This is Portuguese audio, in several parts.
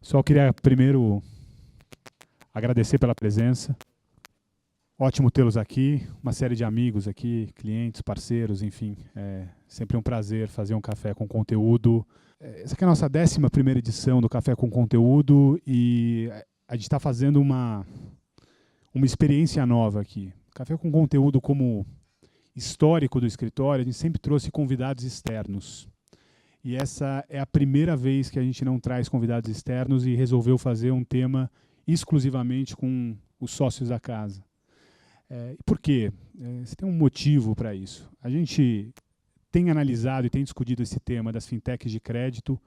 Só queria primeiro agradecer pela presença. Ótimo tê-los aqui, uma série de amigos aqui, clientes, parceiros, enfim. É sempre um prazer fazer um café com conteúdo. Essa aqui é a nossa 11ª edição do Café com Conteúdo e a gente está fazendo uma experiência nova aqui. Café com Conteúdo, como histórico do escritório, a gente sempre trouxe convidados externos. E essa é a primeira vez que a gente não traz convidados externos e resolveu fazer um tema exclusivamente com os sócios da casa. E por quê? Você tem um motivo para isso. A gente tem analisado e tem discutido esse tema das fintechs de crédito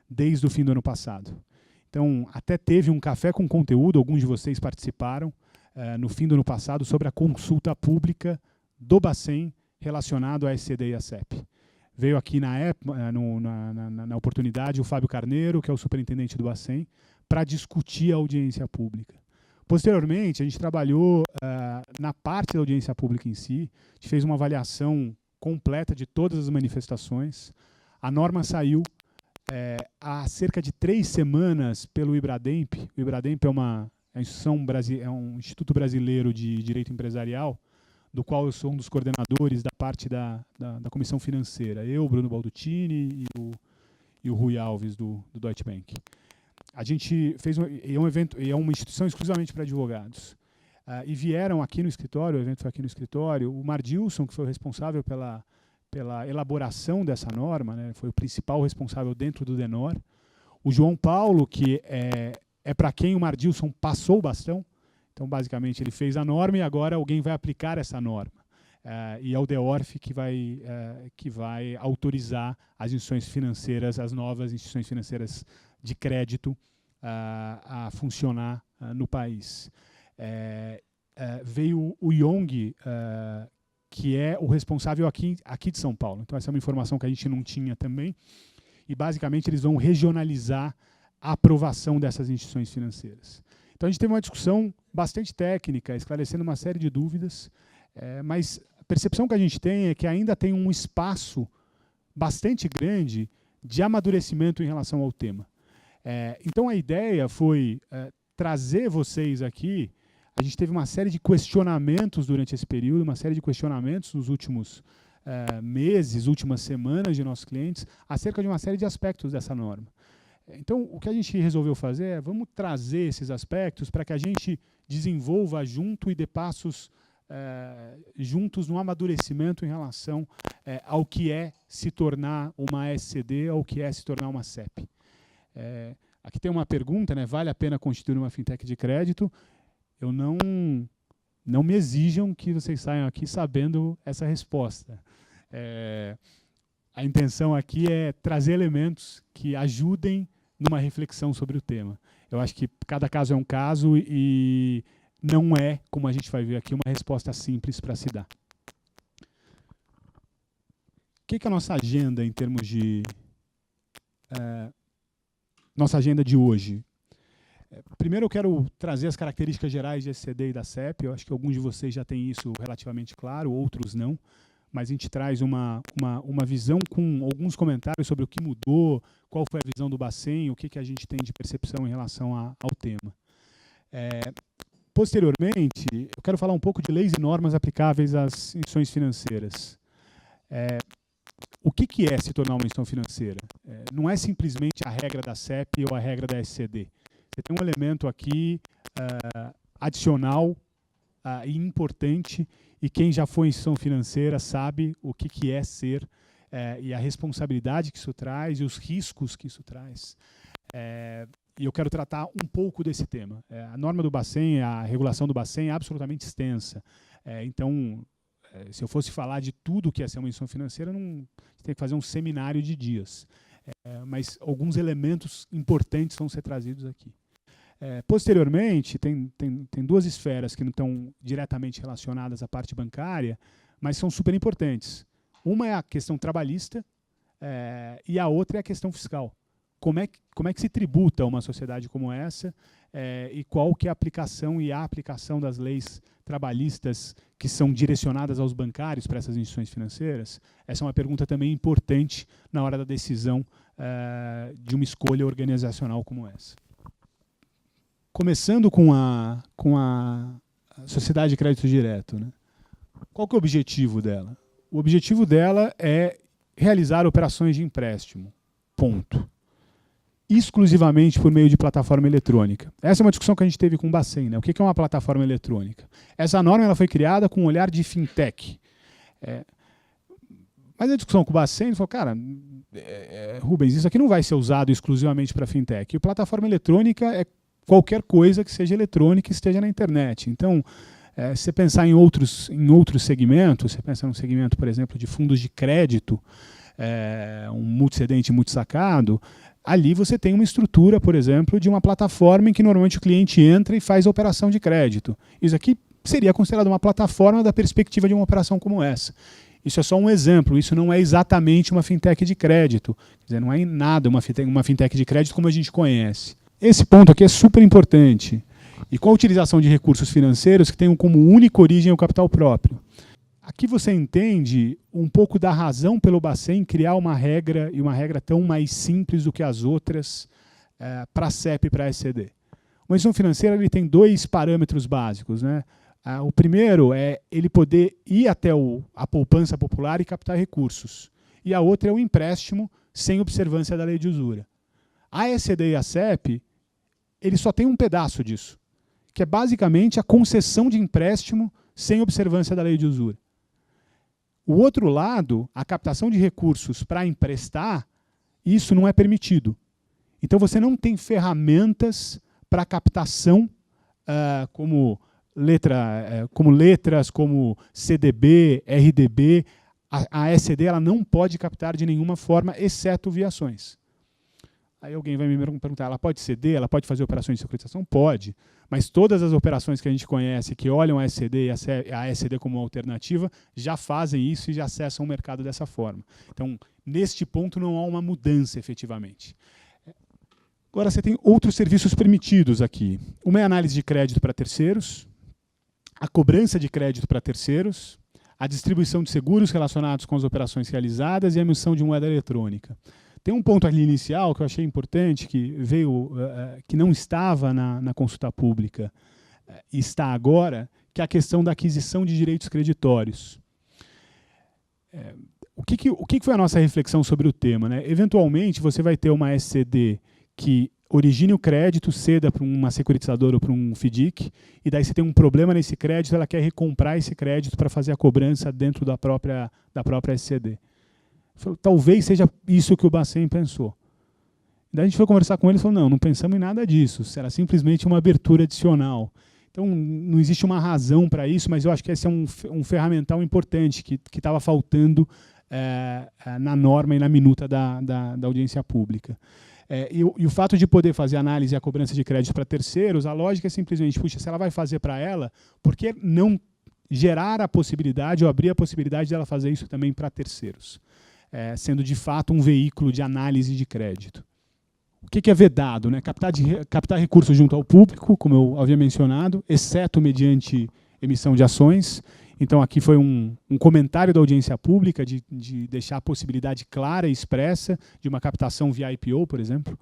desde o fim do ano passado. Então, até teve um café com conteúdo, alguns de vocês participaram, no fim do ano passado, sobre a consulta pública do Bacen relacionado à SCD e à CEP. Veio aqui na oportunidade o Fábio Carneiro, que é o superintendente do Bacen, para discutir a audiência pública. Posteriormente, a gente trabalhou na parte da audiência pública em si, a gente fez uma avaliação completa de todas as manifestações. A norma saiu há cerca de 3 semanas pelo IBRADEMP. O IBRADEMP é um instituto brasileiro de direito empresarial, do qual eu sou um dos coordenadores da parte da comissão financeira. Eu, Bruno Baldutini e o Rui Alves, do Deutsche Bank. A gente fez um evento, é uma instituição exclusivamente para advogados. E vieram aqui no escritório, o evento foi aqui no escritório, o Mardilson, que foi o responsável pela elaboração dessa norma, né, foi o principal responsável dentro do DENOR. O João Paulo, que é para quem o Mardilson passou o bastão. Então, basicamente, ele fez a norma e agora alguém vai aplicar essa norma. E é o DEORF que vai autorizar as instituições financeiras, as novas instituições financeiras de crédito a funcionar no país. Veio o Yong, que é o responsável aqui de São Paulo. Então, essa é uma informação que a gente não tinha também. E, basicamente, eles vão regionalizar a aprovação dessas instituições financeiras. Então, a gente teve uma discussão bastante técnica, esclarecendo uma série de dúvidas, mas a percepção que a gente tem é que ainda tem um espaço bastante grande de amadurecimento em relação ao tema. Então, a ideia foi trazer vocês aqui. A gente teve uma série de questionamentos durante esse período, uma série de questionamentos nos últimos meses, últimas semanas de nossos clientes, acerca de uma série de aspectos dessa norma. Então, o que a gente resolveu fazer é vamos trazer esses aspectos para que a gente desenvolva junto e dê passos juntos no amadurecimento em relação ao que é se tornar uma SCD, ao que é se tornar uma CEP. Aqui tem uma pergunta, né? Vale a pena constituir uma fintech de crédito? Eu não me exijam que vocês saiam aqui sabendo essa resposta. A intenção aqui é trazer elementos que ajudem numa reflexão sobre o tema. Eu acho que cada caso é um caso e não é, como a gente vai ver aqui, uma resposta simples para se dar. O que é a nossa agenda em termos de... nossa agenda de hoje? Primeiro eu quero trazer as características gerais de SCD e da CEP. Eu acho que alguns de vocês já têm isso relativamente claro, outros não. Mas a gente traz uma visão com alguns comentários sobre o que mudou, qual foi a visão do Bacen, o que a gente tem de percepção em relação ao tema. Posteriormente, eu quero falar um pouco de leis e normas aplicáveis às instituições financeiras. O que é se tornar uma instituição financeira? Não é simplesmente a regra da CEP ou a regra da SCD. Você tem um elemento aqui adicional e importante, e quem já foi em instituição financeira sabe o que é ser e a responsabilidade que isso traz e os riscos que isso traz. E eu quero tratar um pouco desse tema. A norma do Bacen, a regulação do Bacen é absolutamente extensa. Então, se eu fosse falar de tudo que é ser uma instituição financeira, tem que fazer um seminário de dias. Mas alguns elementos importantes vão ser trazidos aqui. Posteriormente, tem 2 esferas que não estão diretamente relacionadas à parte bancária, mas são super importantes. Uma é a questão trabalhista e a outra é a questão fiscal. Como é que se tributa uma sociedade como essa e qual que é a aplicação e a aplicação das leis trabalhistas que são direcionadas aos bancários para essas instituições financeiras? Essa é uma pergunta também importante na hora da decisão de uma escolha organizacional como essa. Começando com a Sociedade de Crédito Direto, né? Qual que é o objetivo dela? O objetivo dela é realizar operações de empréstimo. Ponto. Exclusivamente por meio de plataforma eletrônica. Essa é uma discussão que a gente teve com o Bacen, né? O que é uma plataforma eletrônica? Essa norma ela foi criada com um olhar de fintech. Mas a discussão com o Bacen, ele falou, cara, Rubens, isso aqui não vai ser usado exclusivamente para fintech. E plataforma eletrônica é qualquer coisa que seja eletrônica e esteja na internet. Então, se você pensar em outros segmentos, você pensa num segmento, por exemplo, de fundos de crédito, um multicedente, multisacado, ali você tem uma estrutura, por exemplo, de uma plataforma em que normalmente o cliente entra e faz a operação de crédito. Isso aqui seria considerado uma plataforma da perspectiva de uma operação como essa. Isso é só um exemplo, isso não é exatamente uma fintech de crédito. Quer dizer, não é em nada uma fintech de crédito como a gente conhece. Esse ponto aqui é super importante. E com a utilização de recursos financeiros que tenham como única origem o capital próprio. Aqui você entende um pouco da razão pelo Bacen criar uma regra, e uma regra tão mais simples do que as outras, para a CEP e para a SCD. Uma instituição financeira ele tem dois parâmetros básicos, né? O primeiro é ele poder ir até a poupança popular e captar recursos. E a outra é o empréstimo sem observância da lei de usura. A SCD e a CEP, ele só tem um pedaço disso, que é basicamente a concessão de empréstimo sem observância da lei de usura. O outro lado, a captação de recursos para emprestar, isso não é permitido. Então você não tem ferramentas para captação como letras, como CDB, RDB. A SCD ela não pode captar de nenhuma forma, exceto via ações. Aí alguém vai me perguntar, ela pode ceder, ela pode fazer operações de securitização? Pode, mas todas as operações que a gente conhece, que olham a SCD e a SCD como alternativa, já fazem isso e já acessam o mercado dessa forma. Então, neste ponto, não há uma mudança efetivamente. Agora, você tem outros serviços permitidos aqui. Uma é a análise de crédito para terceiros, a cobrança de crédito para terceiros, a distribuição de seguros relacionados com as operações realizadas e a emissão de moeda eletrônica. Tem um ponto ali inicial que eu achei importante, que veio, que não estava na consulta pública e está agora, que é a questão da aquisição de direitos creditórios. O que foi a nossa reflexão sobre o tema, né? Eventualmente, você vai ter uma SCD que origine o crédito, ceda para uma securitizadora ou para um FDIC, e daí você tem um problema nesse crédito, ela quer recomprar esse crédito para fazer a cobrança dentro da própria SCD. Talvez seja isso que o Bacen pensou. Daí a gente foi conversar com ele e falou, não pensamos em nada disso, será simplesmente uma abertura adicional. Então não existe uma razão para isso, mas eu acho que esse é um ferramental importante que estava faltando na norma e na minuta da audiência pública. E o fato de poder fazer análise e a cobrança de crédito para terceiros, a lógica é simplesmente, puxa, se ela vai fazer para ela, por que não gerar a possibilidade ou abrir a possibilidade de ela fazer isso também para terceiros? Sendo de fato um veículo de análise de crédito. O que é vedado? Né? Captar recursos junto ao público, como eu havia mencionado, exceto mediante emissão de ações. Então aqui foi um comentário da audiência pública de deixar a possibilidade clara e expressa de uma captação via IPO, por exemplo.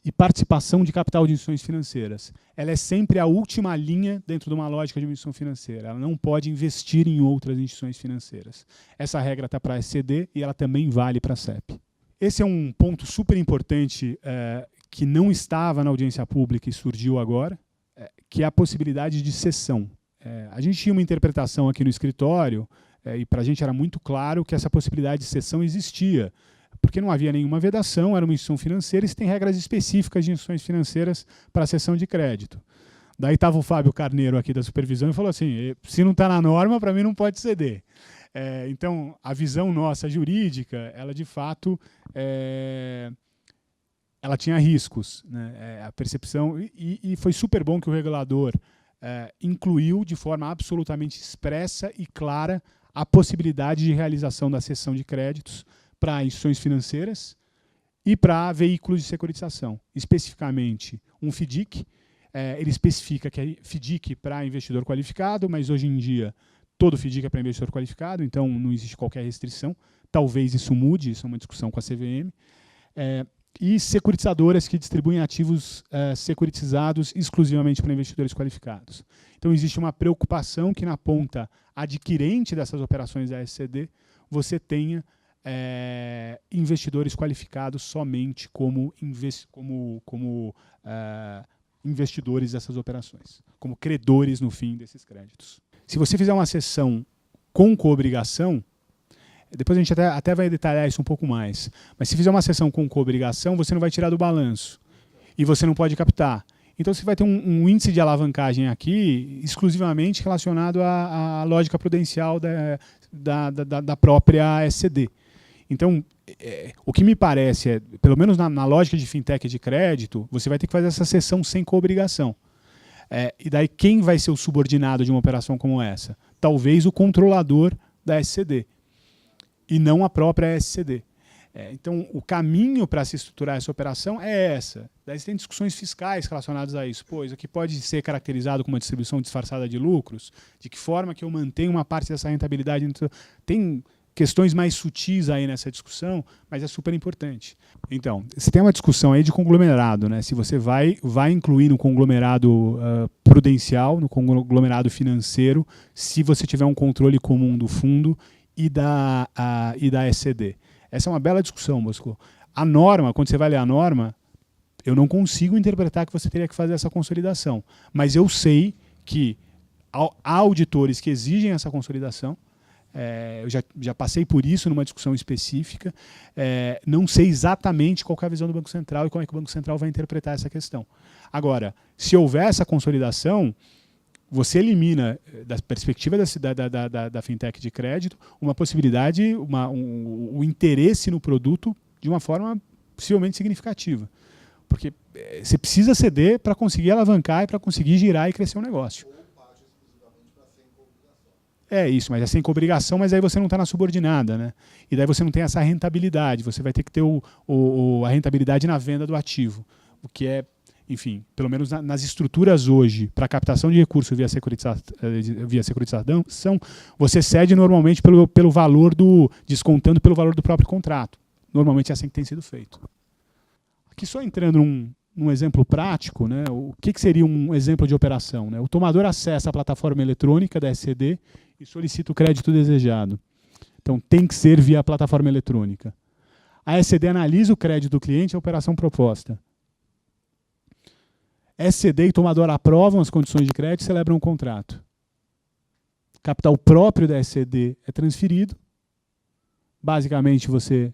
E participação de capital de instituições financeiras. Ela é sempre a última linha dentro de uma lógica de uma instituição financeira. Ela não pode investir em outras instituições financeiras. Essa regra está para a SCD e ela também vale para a CEP. Esse é um ponto super importante que não estava na audiência pública e surgiu agora, que é a possibilidade de cessão. A gente tinha uma interpretação aqui no escritório e para a gente era muito claro que essa possibilidade de cessão existia, porque não havia nenhuma vedação, era uma instituição financeira e se tem regras específicas de instituições financeiras para a cessão de crédito. Daí estava o Fábio Carneiro aqui da supervisão e falou assim, se não está na norma, para mim não pode ceder. Então, a visão nossa jurídica, ela de fato, ela tinha riscos, né? A percepção, e foi super bom que o regulador incluiu de forma absolutamente expressa e clara a possibilidade de realização da cessão de créditos para instituições financeiras e para veículos de securitização. Especificamente, um FDIC, ele especifica que é FDIC para investidor qualificado, mas hoje em dia todo FDIC é para investidor qualificado, então não existe qualquer restrição. Talvez isso mude, isso é uma discussão com a CVM. e securitizadoras que distribuem ativos securitizados exclusivamente para investidores qualificados. Então, existe uma preocupação que na ponta adquirente dessas operações da SCD, você tenha investidores qualificados somente como investidores dessas operações, como credores no fim desses créditos. Se você fizer uma cessão com coobrigação, depois a gente até vai detalhar isso um pouco mais, mas se fizer uma cessão com coobrigação, você não vai tirar do balanço e você não pode captar. Então você vai ter um índice de alavancagem aqui exclusivamente relacionado à lógica prudencial da própria SCD. Então, o que me parece pelo menos na lógica de fintech de crédito, você vai ter que fazer essa cessão sem coobrigação. E daí quem vai ser o subordinado de uma operação como essa? Talvez o controlador da SCD e não a própria SCD. Então, o caminho para se estruturar essa operação é essa. Daí tem discussões fiscais relacionadas a isso. Pois, o que pode ser caracterizado como uma distribuição disfarçada de lucros? De que forma que eu mantenho uma parte dessa rentabilidade? Tem questões mais sutis aí nessa discussão, mas é super importante. Então, você tem uma discussão aí de conglomerado, né? Se você vai incluir no conglomerado prudencial, no conglomerado financeiro, se você tiver um controle comum do fundo e da SCD. Essa é uma bela discussão, Bosco. A norma, quando você vai ler a norma, eu não consigo interpretar que você teria que fazer essa consolidação. Mas eu sei que há auditores que exigem essa consolidação. Eu já passei por isso numa discussão específica. Não sei exatamente qual é a visão do Banco Central e como é que o Banco Central vai interpretar essa questão. Agora, se houver essa consolidação, você elimina, da perspectiva da fintech de crédito, uma possibilidade, o interesse no produto de uma forma possivelmente significativa. Porque você precisa ceder para conseguir alavancar e para conseguir girar e crescer o negócio. Isso, mas é sem obrigação, mas aí você não está na subordinada, né? E daí você não tem essa rentabilidade, você vai ter que ter a rentabilidade na venda do ativo, o que é, enfim, pelo menos nas estruturas hoje, para captação de recursos via securitização, você cede normalmente pelo valor descontando pelo valor do próprio contrato. Normalmente é assim que tem sido feito. Aqui só entrando num exemplo prático, né, o que seria um exemplo de operação? Né? O tomador acessa a plataforma eletrônica da SCD e solicita o crédito desejado. Então tem que ser via plataforma eletrônica. A SCD analisa o crédito do cliente e a operação proposta. SCD e tomador aprovam as condições de crédito e celebram um contrato. Capital próprio da SCD é transferido. Basicamente, você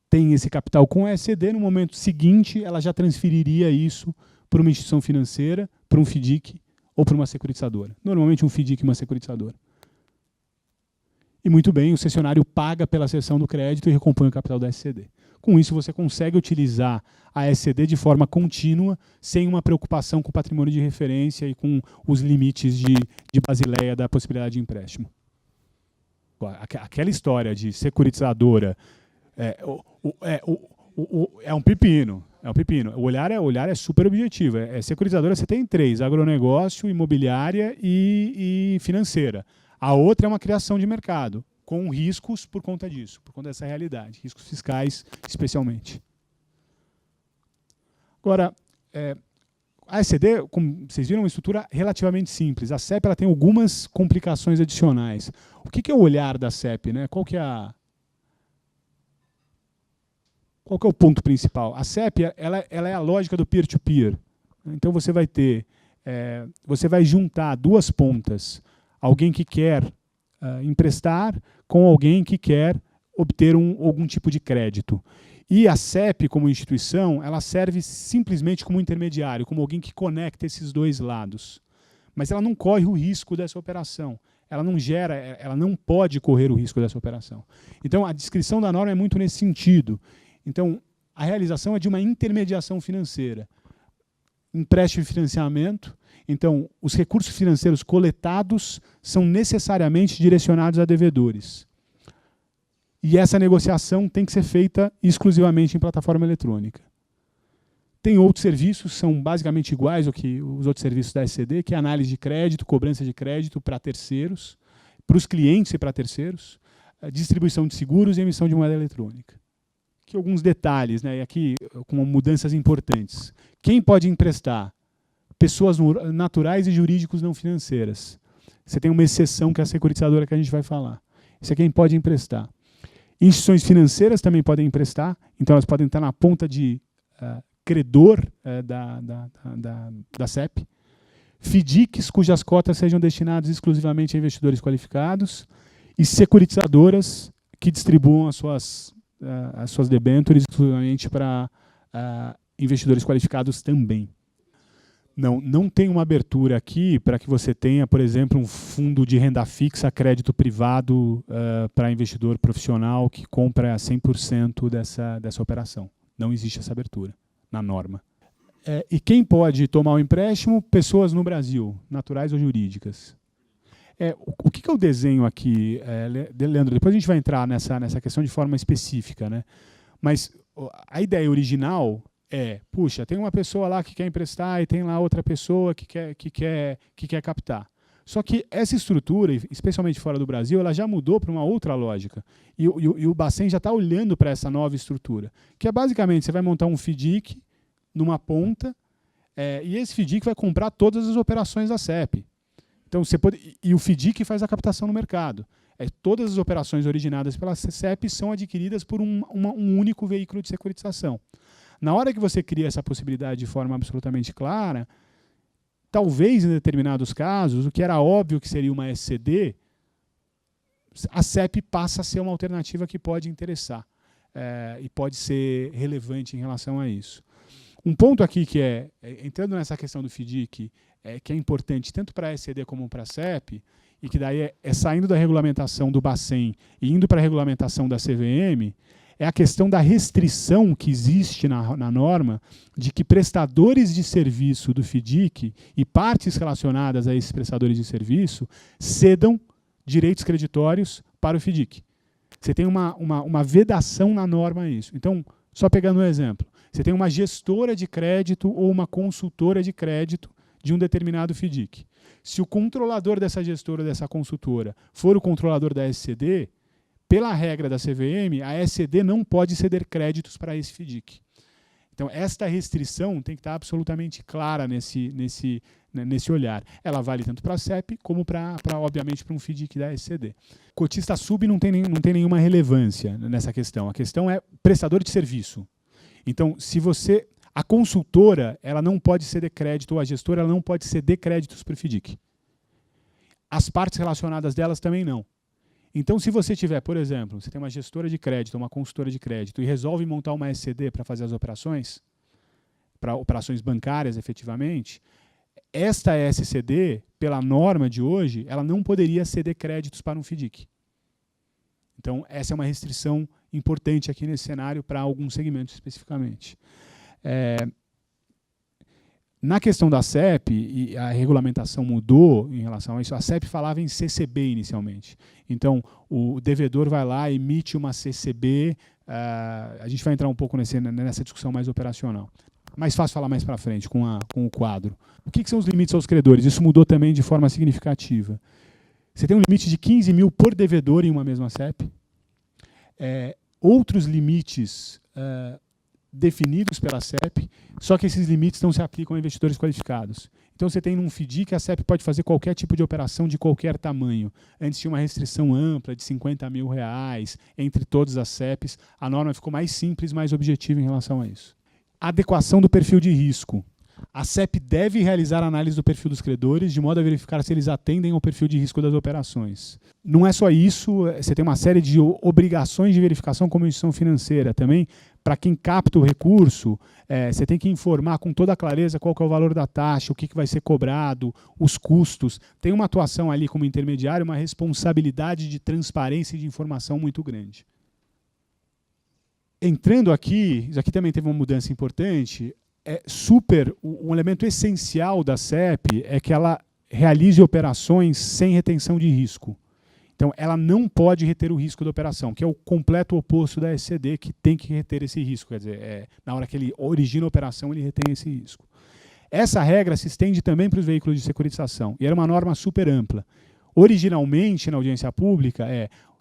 tem esse capital com a SCD. No momento seguinte, ela já transferiria isso para uma instituição financeira, para um FDIC ou para uma securitizadora. Normalmente um FDIC e uma securitizadora. E muito bem, o cessionário paga pela cessão do crédito e recompõe o capital da SCD. Com isso, você consegue utilizar a SCD de forma contínua, sem uma preocupação com o patrimônio de referência e com os limites de Basileia da possibilidade de empréstimo. Aquela história de securitizadora é um pepino. É um pepino. O olhar é super objetivo. Securitizadora você tem três: agronegócio, imobiliária e financeira. A outra é uma criação de mercado, com riscos por conta disso, por conta dessa realidade, riscos fiscais especialmente. Agora, a SCD, como vocês viram, é uma estrutura relativamente simples. A CEP ela tem algumas complicações adicionais. O que é o olhar da CEP? Né? Qual que é o ponto principal? A CEP ela é a lógica do peer-to-peer. Então você vai você vai juntar duas pontas. Alguém que quer emprestar com alguém que quer obter algum tipo de crédito. E a CEP, como instituição, ela serve simplesmente como intermediário, como alguém que conecta esses dois lados. Mas ela não corre o risco dessa operação. Ela não pode correr o risco dessa operação. Então, a descrição da norma é muito nesse sentido. Então, a realização é de uma intermediação financeira. Empréstimo e financiamento. Então, os recursos financeiros coletados são necessariamente direcionados a devedores. E essa negociação tem que ser feita exclusivamente em plataforma eletrônica. Tem outros serviços que são basicamente iguais ao que os outros serviços da SCD, que é análise de crédito, cobrança de crédito para terceiros, para os clientes e para terceiros, distribuição de seguros e emissão de moeda eletrônica, aqui alguns detalhes, né, e aqui com mudanças importantes. Quem pode emprestar? Pessoas naturais e jurídicos não financeiras. Você tem uma exceção, que é a securitizadora, que a gente vai falar. Isso é quem pode emprestar. Instituições financeiras também podem emprestar, então elas podem estar na ponta de credor da CEP. FDICs, cujas cotas sejam destinadas exclusivamente a investidores qualificados. E securitizadoras, que distribuam as suas debêntures exclusivamente para investidores qualificados também. Não tem uma abertura aqui para que você tenha, por exemplo, um fundo de renda fixa, crédito privado para investidor profissional que compra 100% dessa operação. Não existe essa abertura na norma. E quem pode tomar o empréstimo? Pessoas no Brasil, naturais ou jurídicas. O que eu desenho aqui, Leandro, depois a gente vai entrar nessa questão de forma específica, né? Mas a ideia original puxa, tem uma pessoa lá que quer emprestar e tem lá outra pessoa que quer captar. Só que essa estrutura, especialmente fora do Brasil, ela já mudou para uma outra lógica. E o Bacen já está olhando para essa nova estrutura, que é basicamente, você vai montar um FDIC numa ponta, e esse FDIC vai comprar todas as operações da CEP. Então, e o FDIC faz a captação no mercado. Todas as operações originadas pela CEP são adquiridas por um único veículo de securitização. Na hora que você cria essa possibilidade de forma absolutamente clara, talvez em determinados casos, o que era óbvio que seria uma SCD, a CEP passa a ser uma alternativa que pode interessar e pode ser relevante em relação a isso. Um ponto aqui que entrando nessa questão do FDIC, que é importante tanto para a SCD como para a CEP, e que daí é saindo da regulamentação do Bacen e indo para a regulamentação da CVM, é a questão da restrição que existe na norma de que prestadores de serviço do FDIC e partes relacionadas a esses prestadores de serviço cedam direitos creditórios para o FDIC. Você tem uma vedação na norma a isso. Então, só pegando um exemplo, você tem uma gestora de crédito ou uma consultora de crédito de um determinado FDIC. Se o controlador dessa gestora ou dessa consultora for o controlador da SCD, pela regra da CVM, a SCD não pode ceder créditos para esse FDIC. Então, esta restrição tem que estar absolutamente clara nesse olhar. Ela vale tanto para a CEP como, obviamente, para um FDIC da SCD. Cotista sub não tem nenhuma relevância nessa questão. A questão é prestador de serviço. Então, a consultora ela não pode ceder crédito, ou a gestora ela não pode ceder créditos para o FDIC. As partes relacionadas delas também não. Então, se você tiver, por exemplo, você tem uma gestora de crédito, uma consultora de crédito, e resolve montar uma SCD para fazer as operações, para operações bancárias, efetivamente, esta SCD, pela norma de hoje, ela não poderia ceder créditos para um FDIC. Então, essa é uma restrição importante aqui nesse cenário para alguns segmentos especificamente. Na questão da CEP, e a regulamentação mudou em relação a isso, a CEP falava em CCB inicialmente. Então, o devedor vai lá, emite uma CCB, a gente vai entrar um pouco nessa discussão mais operacional. Mais fácil falar mais para frente com o quadro. O que são os limites aos credores? Isso mudou também de forma significativa. Você tem um limite de 15 mil por devedor em uma mesma CEP. Outros limites definidos pela CEP, só que esses limites não se aplicam a investidores qualificados. Então, você tem num FDIC, a CEP pode fazer qualquer tipo de operação de qualquer tamanho. Antes tinha uma restrição ampla de R$50 mil entre todas as CEPs. A norma ficou mais simples, mais objetiva em relação a isso. Adequação do perfil de risco. A CEP deve realizar análise do perfil dos credores, de modo a verificar se eles atendem ao perfil de risco das operações. Não é só isso, você tem uma série de obrigações de verificação como instituição financeira também. Para quem capta o recurso, você tem que informar com toda a clareza qual que é o valor da taxa, o que vai ser cobrado, os custos. Tem uma atuação ali como intermediário, uma responsabilidade de transparência e de informação muito grande. Entrando aqui, isso aqui também teve uma mudança importante, um elemento essencial da CEP é que ela realize operações sem retenção de risco. Então, ela não pode reter o risco da operação, que é o completo oposto da SCD, que tem que reter esse risco. Quer dizer, na hora que ele origina a operação, ele retém esse risco. Essa regra se estende também para os veículos de securitização, e era uma norma super ampla. Originalmente, na audiência pública,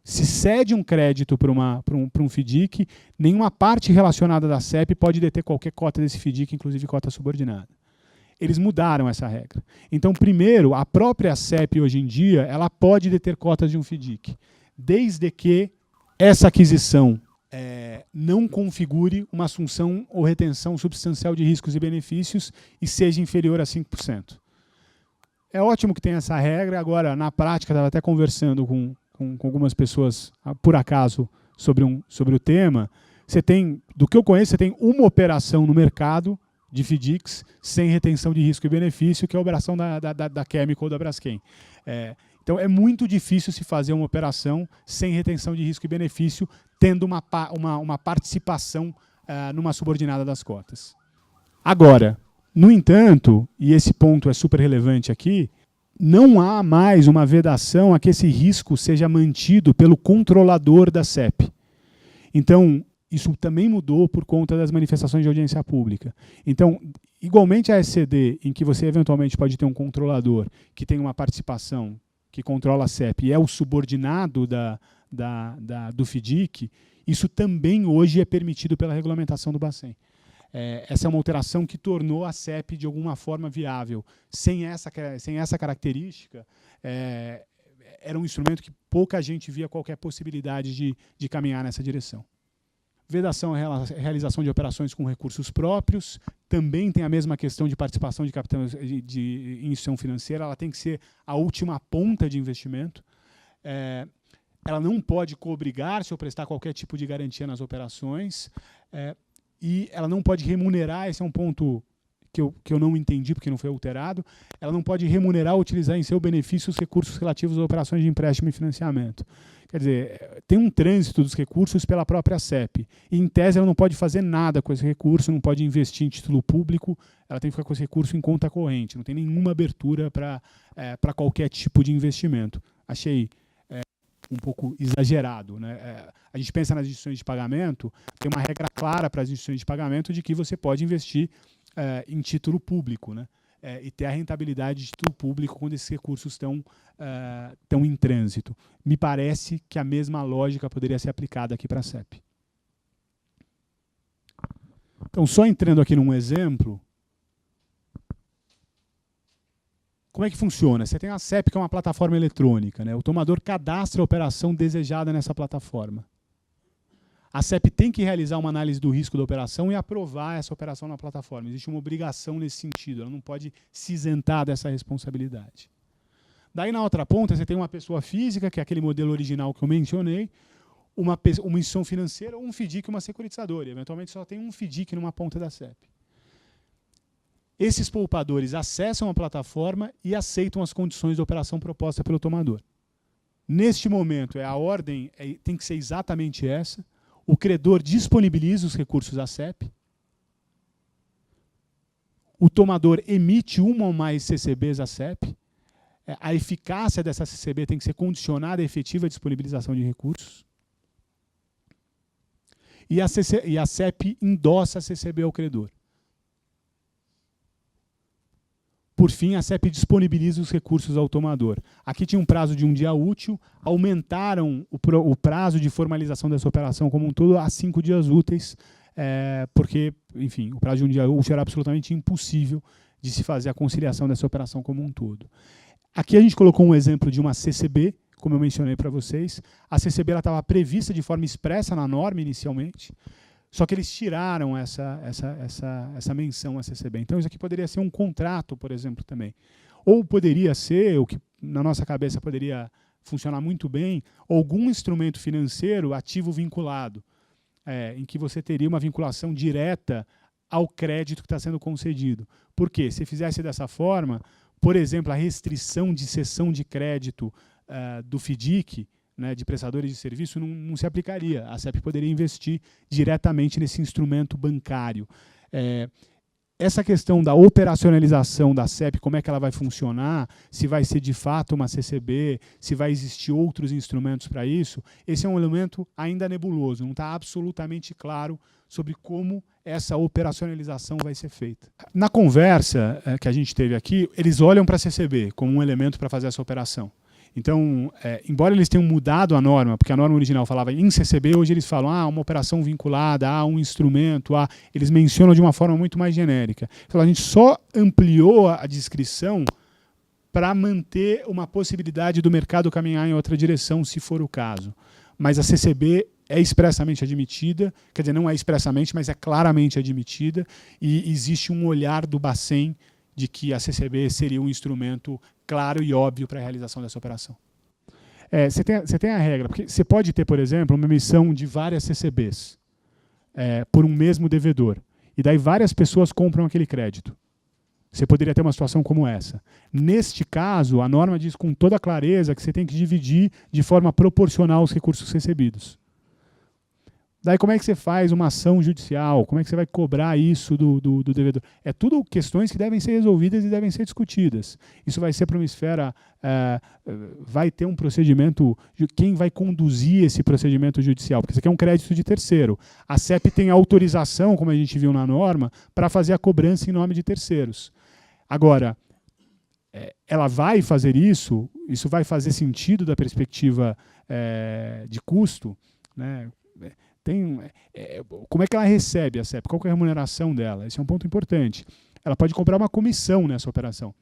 se cede um crédito para um FDIC, nenhuma parte relacionada da CEP pode deter qualquer cota desse FDIC, inclusive cota subordinada. Eles mudaram essa regra. Então, primeiro, a própria CEP, hoje em dia, ela pode deter cotas de um FDIC, desde que essa aquisição não configure uma assunção ou retenção substancial de riscos e benefícios e seja inferior a 5%. É ótimo que tenha essa regra. Agora, na prática, estava até conversando com algumas pessoas, por acaso, sobre o tema. Você tem, do que eu conheço, você tem uma operação no mercado de FDICs sem retenção de risco e benefício, que é a operação da Chemical, da Braskem. Então, é muito difícil se fazer uma operação sem retenção de risco e benefício, tendo uma participação numa subordinada das cotas. Agora, no entanto, e esse ponto é super relevante aqui, não há mais uma vedação a que esse risco seja mantido pelo controlador da CEP. Então, isso também mudou por conta das manifestações de audiência pública. Então, igualmente a SCD, em que você eventualmente pode ter um controlador que tem uma participação que controla a CEP e é o subordinado do FDIC, isso também hoje é permitido pela regulamentação do Bacen. Essa é uma alteração que tornou a CEP de alguma forma viável. Sem essa característica, era um instrumento que pouca gente via qualquer possibilidade de caminhar nessa direção. Vedação à realização de operações com recursos próprios, também tem a mesma questão de participação de capital de instituição financeira, ela tem que ser a última ponta de investimento. Ela não pode coobrigar-se ou prestar qualquer tipo de garantia nas operações, e ela não pode remunerar, esse é um ponto que eu não entendi porque não foi alterado, ela não pode remunerar ou utilizar em seu benefício os recursos relativos a operações de empréstimo e financiamento. Quer dizer, tem um trânsito dos recursos pela própria CEP. E, em tese, ela não pode fazer nada com esse recurso, não pode investir em título público, ela tem que ficar com esse recurso em conta corrente, não tem nenhuma abertura para qualquer tipo de investimento. Achei um pouco exagerado, né? A gente pensa nas instituições de pagamento, tem uma regra clara para as instituições de pagamento de que você pode investir em título público, né? E ter a rentabilidade de título público quando esses recursos estão em trânsito. Me parece que a mesma lógica poderia ser aplicada aqui para a CEP. Então, só entrando aqui num exemplo, como é que funciona? Você tem a CEP, que é uma plataforma eletrônica, né? O tomador cadastra a operação desejada nessa plataforma. A CEP tem que realizar uma análise do risco da operação e aprovar essa operação na plataforma. Existe uma obrigação nesse sentido, ela não pode se isentar dessa responsabilidade. Daí, na outra ponta, você tem uma pessoa física, que é aquele modelo original que eu mencionei, uma instituição financeira, um FDIC e uma securitizadora. Eventualmente, só tem um FDIC numa ponta da CEP. Esses poupadores acessam a plataforma e aceitam as condições de operação proposta pelo tomador. Neste momento, a ordem tem que ser exatamente essa. O credor disponibiliza os recursos à CEP. O tomador emite uma ou mais CCBs à CEP. A eficácia dessa CCB tem que ser condicionada à efetiva disponibilização de recursos. E a CEP endossa a CCB ao credor. Por fim, a CEP disponibiliza os recursos ao tomador. Aqui tinha um prazo de um dia útil, aumentaram o prazo de formalização dessa operação como um todo a 5 dias úteis, porque, enfim, o prazo de um dia útil era absolutamente impossível de se fazer a conciliação dessa operação como um todo. Aqui a gente colocou um exemplo de uma CCB, como eu mencionei para vocês. A CCB estava prevista de forma expressa na norma inicialmente, só que eles tiraram essa menção à CCB. Então, isso aqui poderia ser um contrato, por exemplo, também. Ou poderia ser, o que na nossa cabeça poderia funcionar muito bem, algum instrumento financeiro ativo vinculado, em que você teria uma vinculação direta ao crédito que está sendo concedido. Por quê? Se fizesse dessa forma, por exemplo, a restrição de cessão de crédito do FDIC, né, de prestadores de serviço, não se aplicaria. A CEP poderia investir diretamente nesse instrumento bancário. Essa questão da operacionalização da CEP, como é que ela vai funcionar, se vai ser de fato uma CCB, se vai existir outros instrumentos para isso, esse é um elemento ainda nebuloso, não está absolutamente claro sobre como essa operacionalização vai ser feita. Na conversa que a gente teve aqui, eles olham para a CCB como um elemento para fazer essa operação. Então, embora eles tenham mudado a norma, porque a norma original falava em CCB, hoje eles falam uma operação vinculada, um instrumento, eles mencionam de uma forma muito mais genérica. Então, a gente só ampliou a descrição para manter uma possibilidade do mercado caminhar em outra direção, se for o caso. Mas a CCB é expressamente admitida, quer dizer, não é expressamente, mas é claramente admitida, e existe um olhar do Bacen de que a CCB seria um instrumento claro e óbvio para a realização dessa operação. Você tem a regra, porque você pode ter, por exemplo, uma emissão de várias CCBs por um mesmo devedor, e daí várias pessoas compram aquele crédito. Você poderia ter uma situação como essa. Neste caso, a norma diz com toda clareza que você tem que dividir de forma proporcional os recursos recebidos. Daí como é que você faz uma ação judicial? Como é que você vai cobrar isso do devedor? É tudo questões que devem ser resolvidas e devem ser discutidas. Isso vai ser para uma esfera... vai ter um procedimento... Quem vai conduzir esse procedimento judicial? Porque isso aqui é um crédito de terceiro. A CEP tem autorização, como a gente viu na norma, para fazer a cobrança em nome de terceiros. Agora, ela vai fazer isso vai fazer sentido da perspectiva de custo, né? Como é que ela recebe a CEP? Qual que é a remuneração dela? Esse é um ponto importante. Ela pode cobrar uma comissão nessa operação.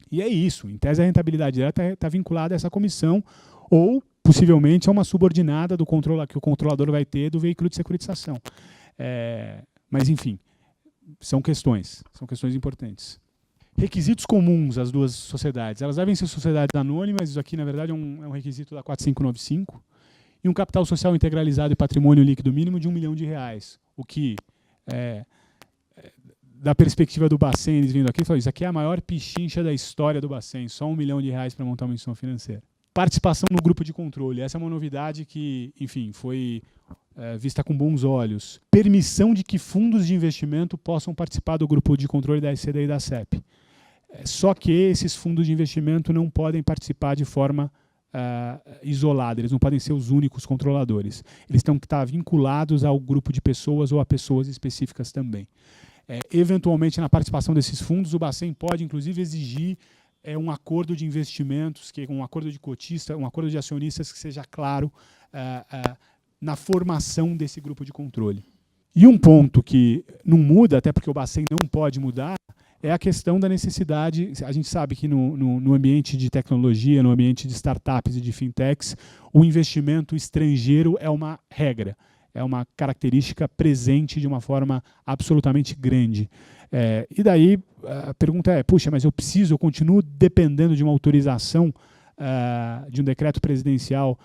E é isso. Em tese, a rentabilidade dela está vinculada a essa comissão ou, possivelmente, a uma subordinada do que o controlador vai ter do veículo de securitização. Mas, enfim, são questões importantes. Requisitos comuns às duas sociedades. Elas devem ser sociedades anônimas. Isso aqui, na verdade, é um requisito da 4595. E um capital social integralizado e patrimônio líquido mínimo de R$1 milhão. O que, da perspectiva do Bacen, eles vindo aqui, falou, isso aqui é a maior pichincha da história do Bacen, só R$1 milhão para montar uma instituição financeira. Participação no grupo de controle. Essa é uma novidade que, enfim, foi vista com bons olhos. Permissão de que fundos de investimento possam participar do grupo de controle da SCD e da CEP. Só que esses fundos de investimento não podem participar de forma isolada, eles não podem ser os únicos controladores. Eles têm que estar vinculados ao grupo de pessoas ou a pessoas específicas também. Eventualmente, na participação desses fundos, o Bacen pode, inclusive, exigir um acordo de investimentos, um acordo de cotista, um acordo de acionistas que seja claro na formação desse grupo de controle. E um ponto que não muda, até porque o Bacen não pode mudar, é a questão da necessidade. A gente sabe que no ambiente de tecnologia, no ambiente de startups e de fintechs, o investimento estrangeiro é uma regra, é uma característica presente de uma forma absolutamente grande. E daí a pergunta puxa, mas eu continuo dependendo de uma autorização, de um decreto presidencial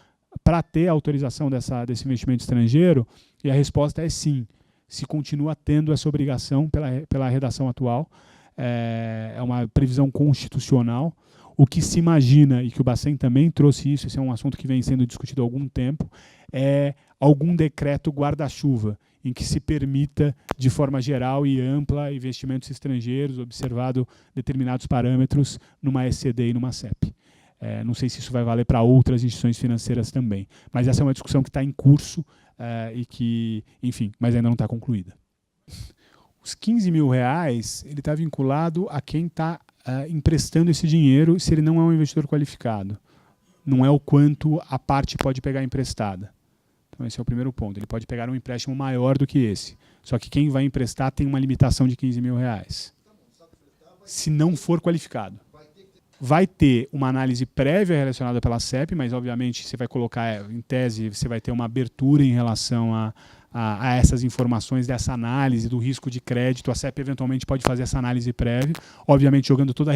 para ter a autorização desse investimento estrangeiro? E a resposta é sim, se continua tendo essa obrigação pela redação atual. É uma previsão constitucional. O que se imagina, e que o Bacen também trouxe isso, esse é um assunto que vem sendo discutido há algum tempo, é algum decreto guarda-chuva, em que se permita, de forma geral e ampla, investimentos estrangeiros, observado determinados parâmetros numa SCD e numa CEP. Não sei se isso vai valer para outras instituições financeiras também, mas essa é uma discussão que está em curso e que, enfim, mas ainda não está concluída. Os R$15 mil, ele está vinculado a quem está emprestando esse dinheiro, se ele não é um investidor qualificado. Não é o quanto a parte pode pegar emprestada. Então esse é o primeiro ponto. Ele pode pegar um empréstimo maior do que esse. Só que quem vai emprestar tem uma limitação de R$15 mil. Se não for qualificado. Vai ter uma análise prévia relacionada pela CEP, mas obviamente você vai colocar, em tese, você vai ter uma abertura em relação a essas informações dessa análise do risco de crédito. A CEP eventualmente pode fazer essa análise prévia, obviamente jogando toda a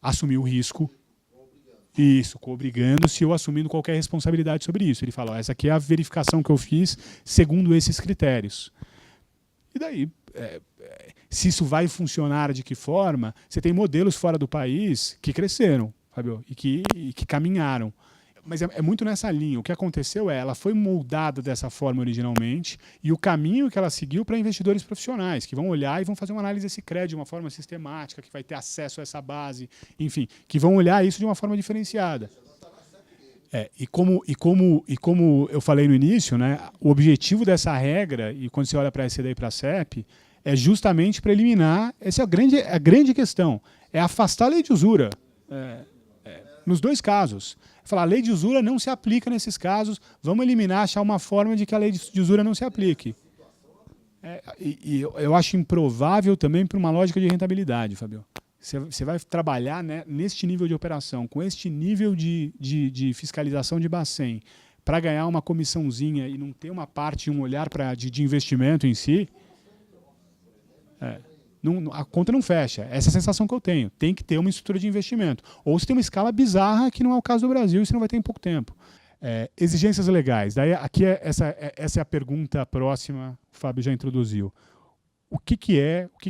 assumir o risco. Isso, obrigando-se ou assumindo qualquer responsabilidade sobre isso. Ele fala, essa aqui é a verificação que eu fiz segundo esses critérios. E daí, se isso vai funcionar de que forma, você tem modelos fora do país que cresceram, Fábio, e que caminharam. Mas é muito nessa linha. O que aconteceu ela foi moldada dessa forma originalmente e o caminho que ela seguiu para investidores profissionais, que vão olhar e vão fazer uma análise desse crédito de uma forma sistemática, que vai ter acesso a essa base, enfim, que vão olhar isso de uma forma diferenciada. E como eu falei no início, né, o objetivo dessa regra, e quando você olha para a SCD e para a CEP, é justamente para eliminar, essa é a grande questão, é afastar a lei de usura. Nos dois casos. Falar, a lei de usura não se aplica nesses casos, vamos eliminar, achar uma forma de que a lei de usura não se aplique. Eu acho improvável também por uma lógica de rentabilidade, Fabio. Você vai trabalhar, né, neste nível de operação, com este nível de fiscalização de Bacen, para ganhar uma comissãozinha e não ter uma parte, um olhar de investimento em si, a conta não fecha. Essa é a sensação que eu tenho. Tem que ter uma estrutura de investimento. Ou se tem uma escala bizarra, que não é o caso do Brasil, e você não vai ter em pouco tempo. Exigências legais. Daí, aqui essa é a pergunta próxima, o Fábio já introduziu. O que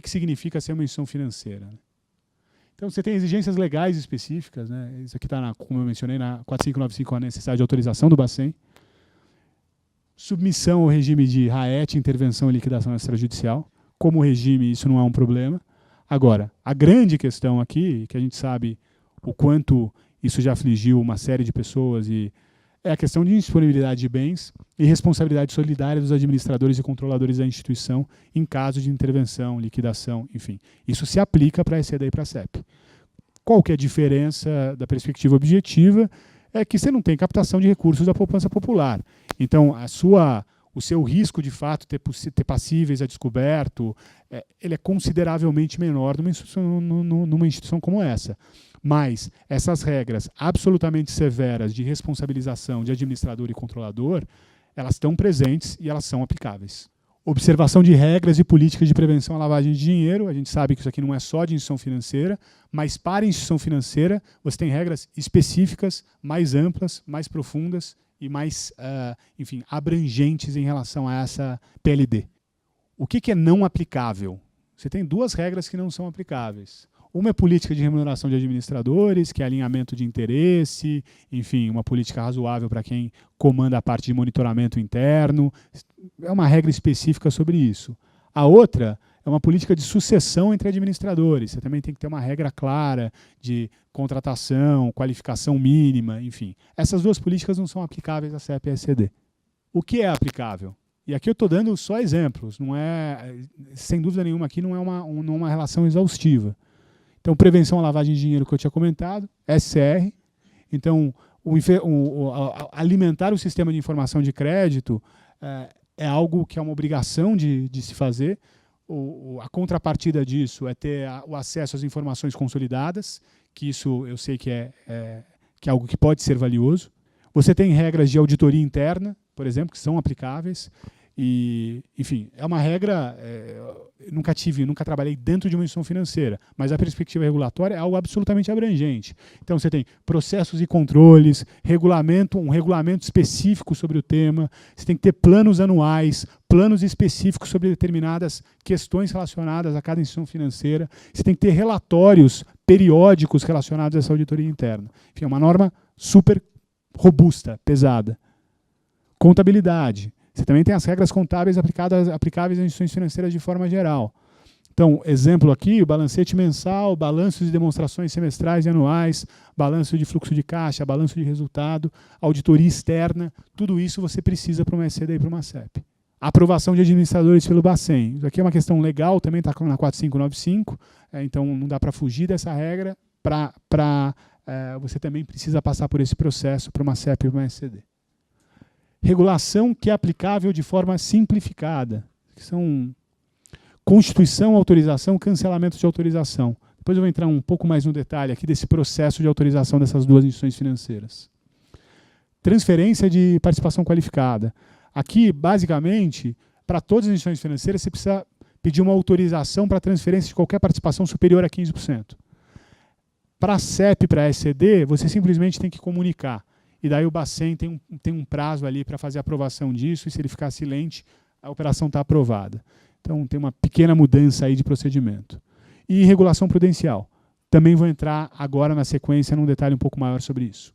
significa ser uma instituição financeira? Então, você tem exigências legais específicas, né? Isso aqui está, como eu mencionei, na 4595, a necessidade de autorização do Bacen. Submissão ao regime de RAET, intervenção e liquidação extrajudicial. Como regime, isso não é um problema. Agora, a grande questão aqui, que a gente sabe o quanto isso já afligiu uma série de pessoas, é a questão de indisponibilidade de bens e responsabilidade solidária dos administradores e controladores da instituição em caso de intervenção, liquidação, enfim. Isso se aplica para a ECD e para a CEP. Qual que é a diferença da perspectiva objetiva? É que você não tem captação de recursos da poupança popular. Então, o seu risco, de fato, ter passíveis a descoberto, ele é consideravelmente menor numa instituição como essa. Mas essas regras absolutamente severas de responsabilização de administrador e controlador, elas estão presentes e elas são aplicáveis. Observação de regras e políticas de prevenção à lavagem de dinheiro. A gente sabe que isso aqui não é só de instituição financeira, mas para a instituição financeira você tem regras específicas, mais amplas, mais profundas e mais, enfim, abrangentes em relação a essa PLD. O que é não aplicável? Você tem duas regras que não são aplicáveis. Uma é política de remuneração de administradores, que é alinhamento de interesse, enfim, uma política razoável para quem comanda a parte de monitoramento interno. É uma regra específica sobre isso. A outra é uma política de sucessão entre administradores. Você também tem que ter uma regra clara de contratação, qualificação mínima, enfim. Essas duas políticas não são aplicáveis à CEP e à ECD. O que é aplicável? E aqui eu estou dando só exemplos, não é, sem dúvida nenhuma, aqui não é uma relação exaustiva. Então, prevenção à lavagem de dinheiro que eu tinha comentado, SCR. Então, alimentar o sistema de informação de crédito é algo que é uma obrigação de se fazer. A contrapartida disso é ter o acesso às informações consolidadas, que isso eu sei que é algo que pode ser valioso. Você tem regras de auditoria interna, por exemplo, que são aplicáveis. E, enfim, é uma regra, nunca trabalhei dentro de uma instituição financeira, mas a perspectiva regulatória é algo absolutamente abrangente. Então você tem processos e controles, um regulamento específico sobre o tema, você tem que ter planos anuais, planos específicos sobre determinadas questões relacionadas a cada instituição financeira, você tem que ter relatórios periódicos relacionados a essa auditoria interna. Enfim, é uma norma super robusta, pesada. Contabilidade. Você também tem as regras contábeis aplicáveis às instituições financeiras de forma geral. Então, exemplo aqui, o balancete mensal, balanços e demonstrações semestrais e anuais, balanço de fluxo de caixa, balanço de resultado, auditoria externa, tudo isso você precisa para uma ECD e para uma CEP. Aprovação de administradores pelo Bacen. Isso aqui é uma questão legal, também está na 4595, então não dá para fugir dessa regra, você também precisa passar por esse processo para uma CEP e uma ECD. Regulação que é aplicável de forma simplificada, que são constituição, autorização, cancelamento de autorização. Depois eu vou entrar um pouco mais no detalhe aqui desse processo de autorização dessas duas instituições financeiras. Transferência de participação qualificada. Aqui, basicamente, para todas as instituições financeiras, você precisa pedir uma autorização para transferência de qualquer participação superior a 15%. Para a CEP e para a ECD, você simplesmente tem que comunicar. E daí o Bacen tem um prazo ali para fazer a aprovação disso, e se ele ficar silente, a operação está aprovada. Então tem uma pequena mudança aí de procedimento. E regulação prudencial. Também vou entrar agora na sequência num detalhe um pouco maior sobre isso.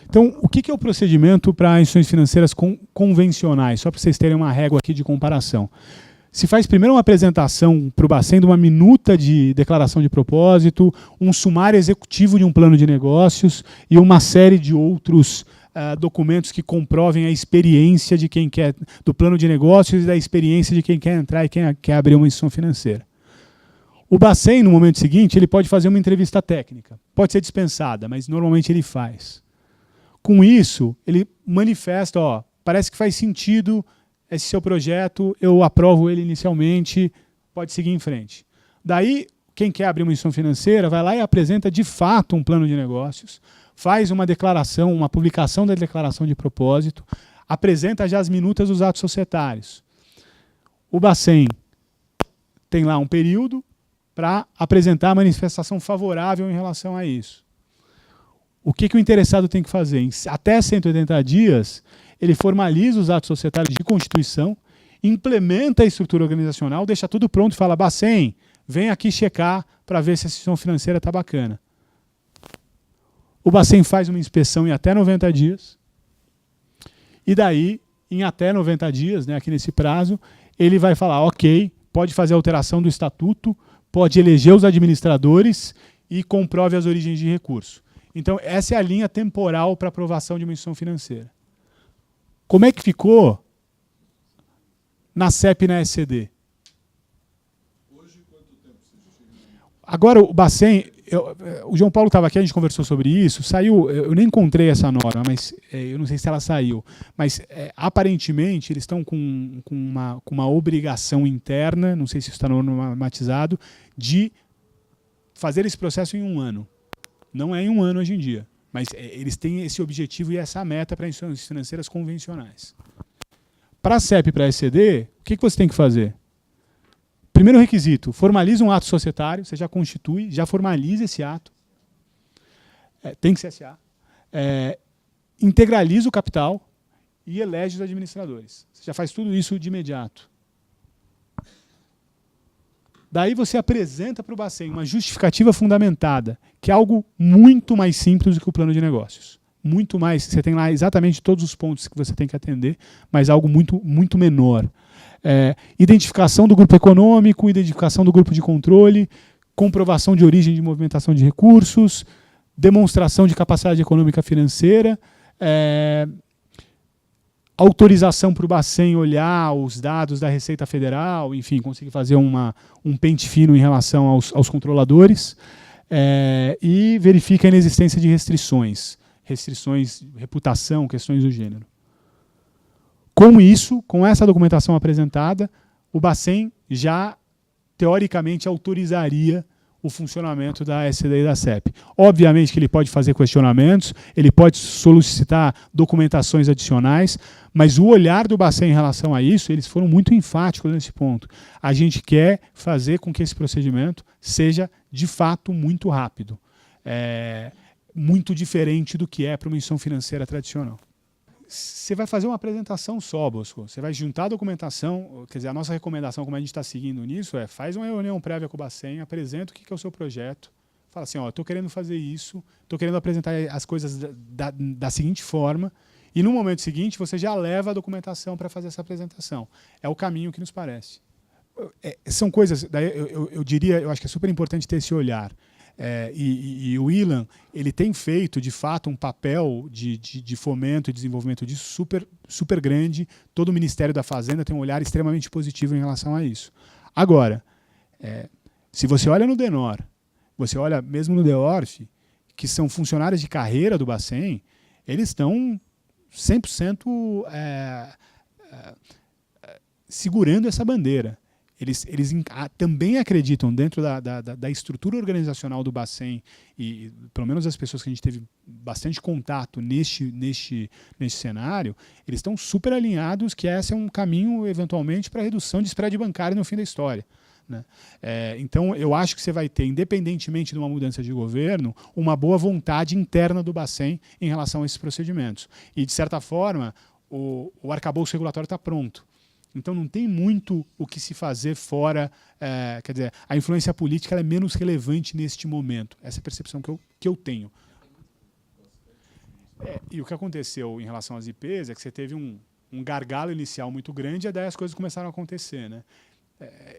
Então, o que é o procedimento para instituições financeiras convencionais? Só para vocês terem uma régua aqui de comparação. Se faz primeiro uma apresentação para o Bacen de uma minuta de declaração de propósito, um sumário executivo de um plano de negócios e uma série de outros documentos que comprovem a experiência de quem quer, do plano de negócios e da experiência de quem quer entrar e quem quer abrir uma instituição financeira. O Bacen, no momento seguinte, ele pode fazer uma entrevista técnica. Pode ser dispensada, mas normalmente ele faz. Com isso, ele manifesta, ó, parece que faz sentido esse seu projeto, eu aprovo ele inicialmente, pode seguir em frente. Daí, quem quer abrir uma instituição financeira vai lá e apresenta de fato um plano de negócios, faz uma declaração, uma publicação da declaração de propósito, apresenta já as minutas dos atos societários. O Bacen tem lá um período para apresentar a manifestação favorável em relação a isso. O que o interessado tem que fazer? Em até 180 dias, ele formaliza os atos societários de constituição, implementa a estrutura organizacional, deixa tudo pronto e fala, Bacen, vem aqui checar para ver se a instituição financeira está bacana. O Bacen faz uma inspeção em até 90 dias, e daí, em até 90 dias, né, aqui nesse prazo, ele vai falar, ok, pode fazer a alteração do estatuto, pode eleger os administradores e comprove as origens de recurso. Então, essa é a linha temporal para aprovação de uma instituição financeira. Como é que ficou na CEP e na SCD? Hoje, quanto tempo você chega? Agora, o Bacen, o João Paulo estava aqui, a gente conversou sobre isso, saiu, eu nem encontrei essa norma, mas eu não sei se ela saiu, mas aparentemente eles estão com uma obrigação interna, não sei se isso está normatizado, de fazer esse processo em 1 ano. Não é em 1 ano hoje em dia, mas eles têm esse objetivo e essa meta para instituições financeiras convencionais. Para a CEP e para a SCD, o que você tem que fazer? Primeiro requisito, formaliza um ato societário, você já constitui, já formaliza esse ato, tem que ser SA, integraliza o capital e elege os administradores. Você já faz tudo isso de imediato. Daí você apresenta para o Bacen uma justificativa fundamentada, que é algo muito mais simples do que o plano de negócios. Muito mais, você tem lá exatamente todos os pontos que você tem que atender, mas algo muito menor. Identificação do grupo econômico, identificação do grupo de controle, comprovação de origem de movimentação de recursos, demonstração de capacidade econômica financeira, autorização para o Bacen olhar os dados da Receita Federal, enfim, conseguir fazer um pente fino em relação aos controladores, e verifica a inexistência de restrições de reputação, questões do gênero. Com isso, com essa documentação apresentada, o Bacen já, teoricamente, autorizaria o funcionamento da SCD e da CEP. Obviamente que ele pode fazer questionamentos, ele pode solicitar documentações adicionais, mas o olhar do Bacen em relação a isso, eles foram muito enfáticos nesse ponto. A gente quer fazer com que esse procedimento seja, de fato, muito rápido. Muito diferente do que é para uma instituição financeira tradicional. Você vai fazer uma apresentação só, Bosco. Você vai juntar a documentação, quer dizer, a nossa recomendação, como a gente está seguindo nisso, faz uma reunião prévia com o Bacen, apresenta o que é o seu projeto, fala assim, ó, estou querendo fazer isso, estou querendo apresentar as coisas da seguinte forma, e no momento seguinte você já leva a documentação para fazer essa apresentação. É o caminho que nos parece. São coisas, daí eu diria, eu acho que é super importante ter esse olhar. E o Ilan, ele tem feito, de fato, um papel de fomento e desenvolvimento disso super grande. Todo o Ministério da Fazenda tem um olhar extremamente positivo em relação a isso. Agora, se você olha no DENOR, você olha mesmo no DEORF, que são funcionários de carreira do Bacen, eles estão 100% segurando essa bandeira. Eles também acreditam, dentro da estrutura organizacional do Bacen, e pelo menos as pessoas que a gente teve bastante contato neste cenário, eles estão super alinhados que esse é um caminho, eventualmente, para a redução de spread bancário no fim da história. Né? Então, eu acho que você vai ter, independentemente de uma mudança de governo, uma boa vontade interna do Bacen em relação a esses procedimentos. E, de certa forma, o arcabouço regulatório está pronto. Então não tem muito o que se fazer fora, quer dizer, a influência política ela é menos relevante neste momento. Essa é a percepção que eu tenho. E o que aconteceu em relação às IPs é que você teve um gargalo inicial muito grande e daí as coisas começaram a acontecer. Né?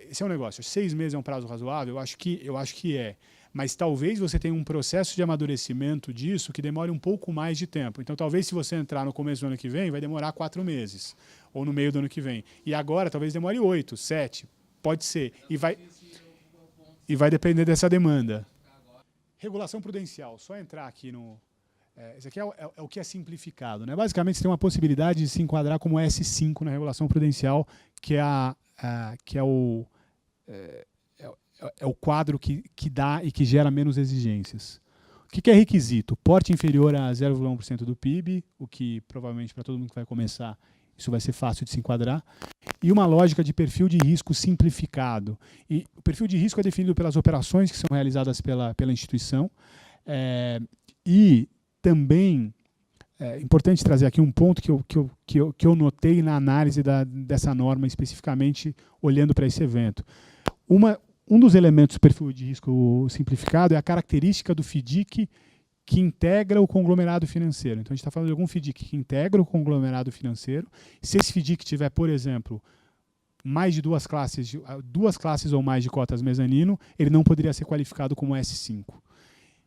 Esse é um negócio. 6 meses é um prazo razoável? Eu acho que é. Mas talvez você tenha um processo de amadurecimento disso que demore um pouco mais de tempo. Então, talvez se você entrar no começo do ano que vem, vai demorar 4 meses. Ou no meio do ano que vem. E agora, talvez demore 8, 7. Pode ser. E e vai depender dessa demanda. Regulação prudencial, só entrar aqui no... esse aqui é o que é simplificado, né? Basicamente, você tem uma possibilidade de se enquadrar como S5 na regulação prudencial, que é o quadro que dá e que gera menos exigências. O que é requisito? Porte inferior a 0,1% do PIB, o que provavelmente para todo mundo que vai começar, isso vai ser fácil de se enquadrar. E uma lógica de perfil de risco simplificado. E o perfil de risco é definido pelas operações que são realizadas pela instituição. E também é importante trazer aqui um ponto que eu notei na análise dessa norma, especificamente olhando para esse evento. Um dos elementos do perfil de risco simplificado é a característica do FDIC que integra o conglomerado financeiro. Então, a gente está falando de algum FDIC que integra o conglomerado financeiro. Se esse FDIC tiver, por exemplo, mais de duas classes ou mais de cotas mezanino, ele não poderia ser qualificado como S5.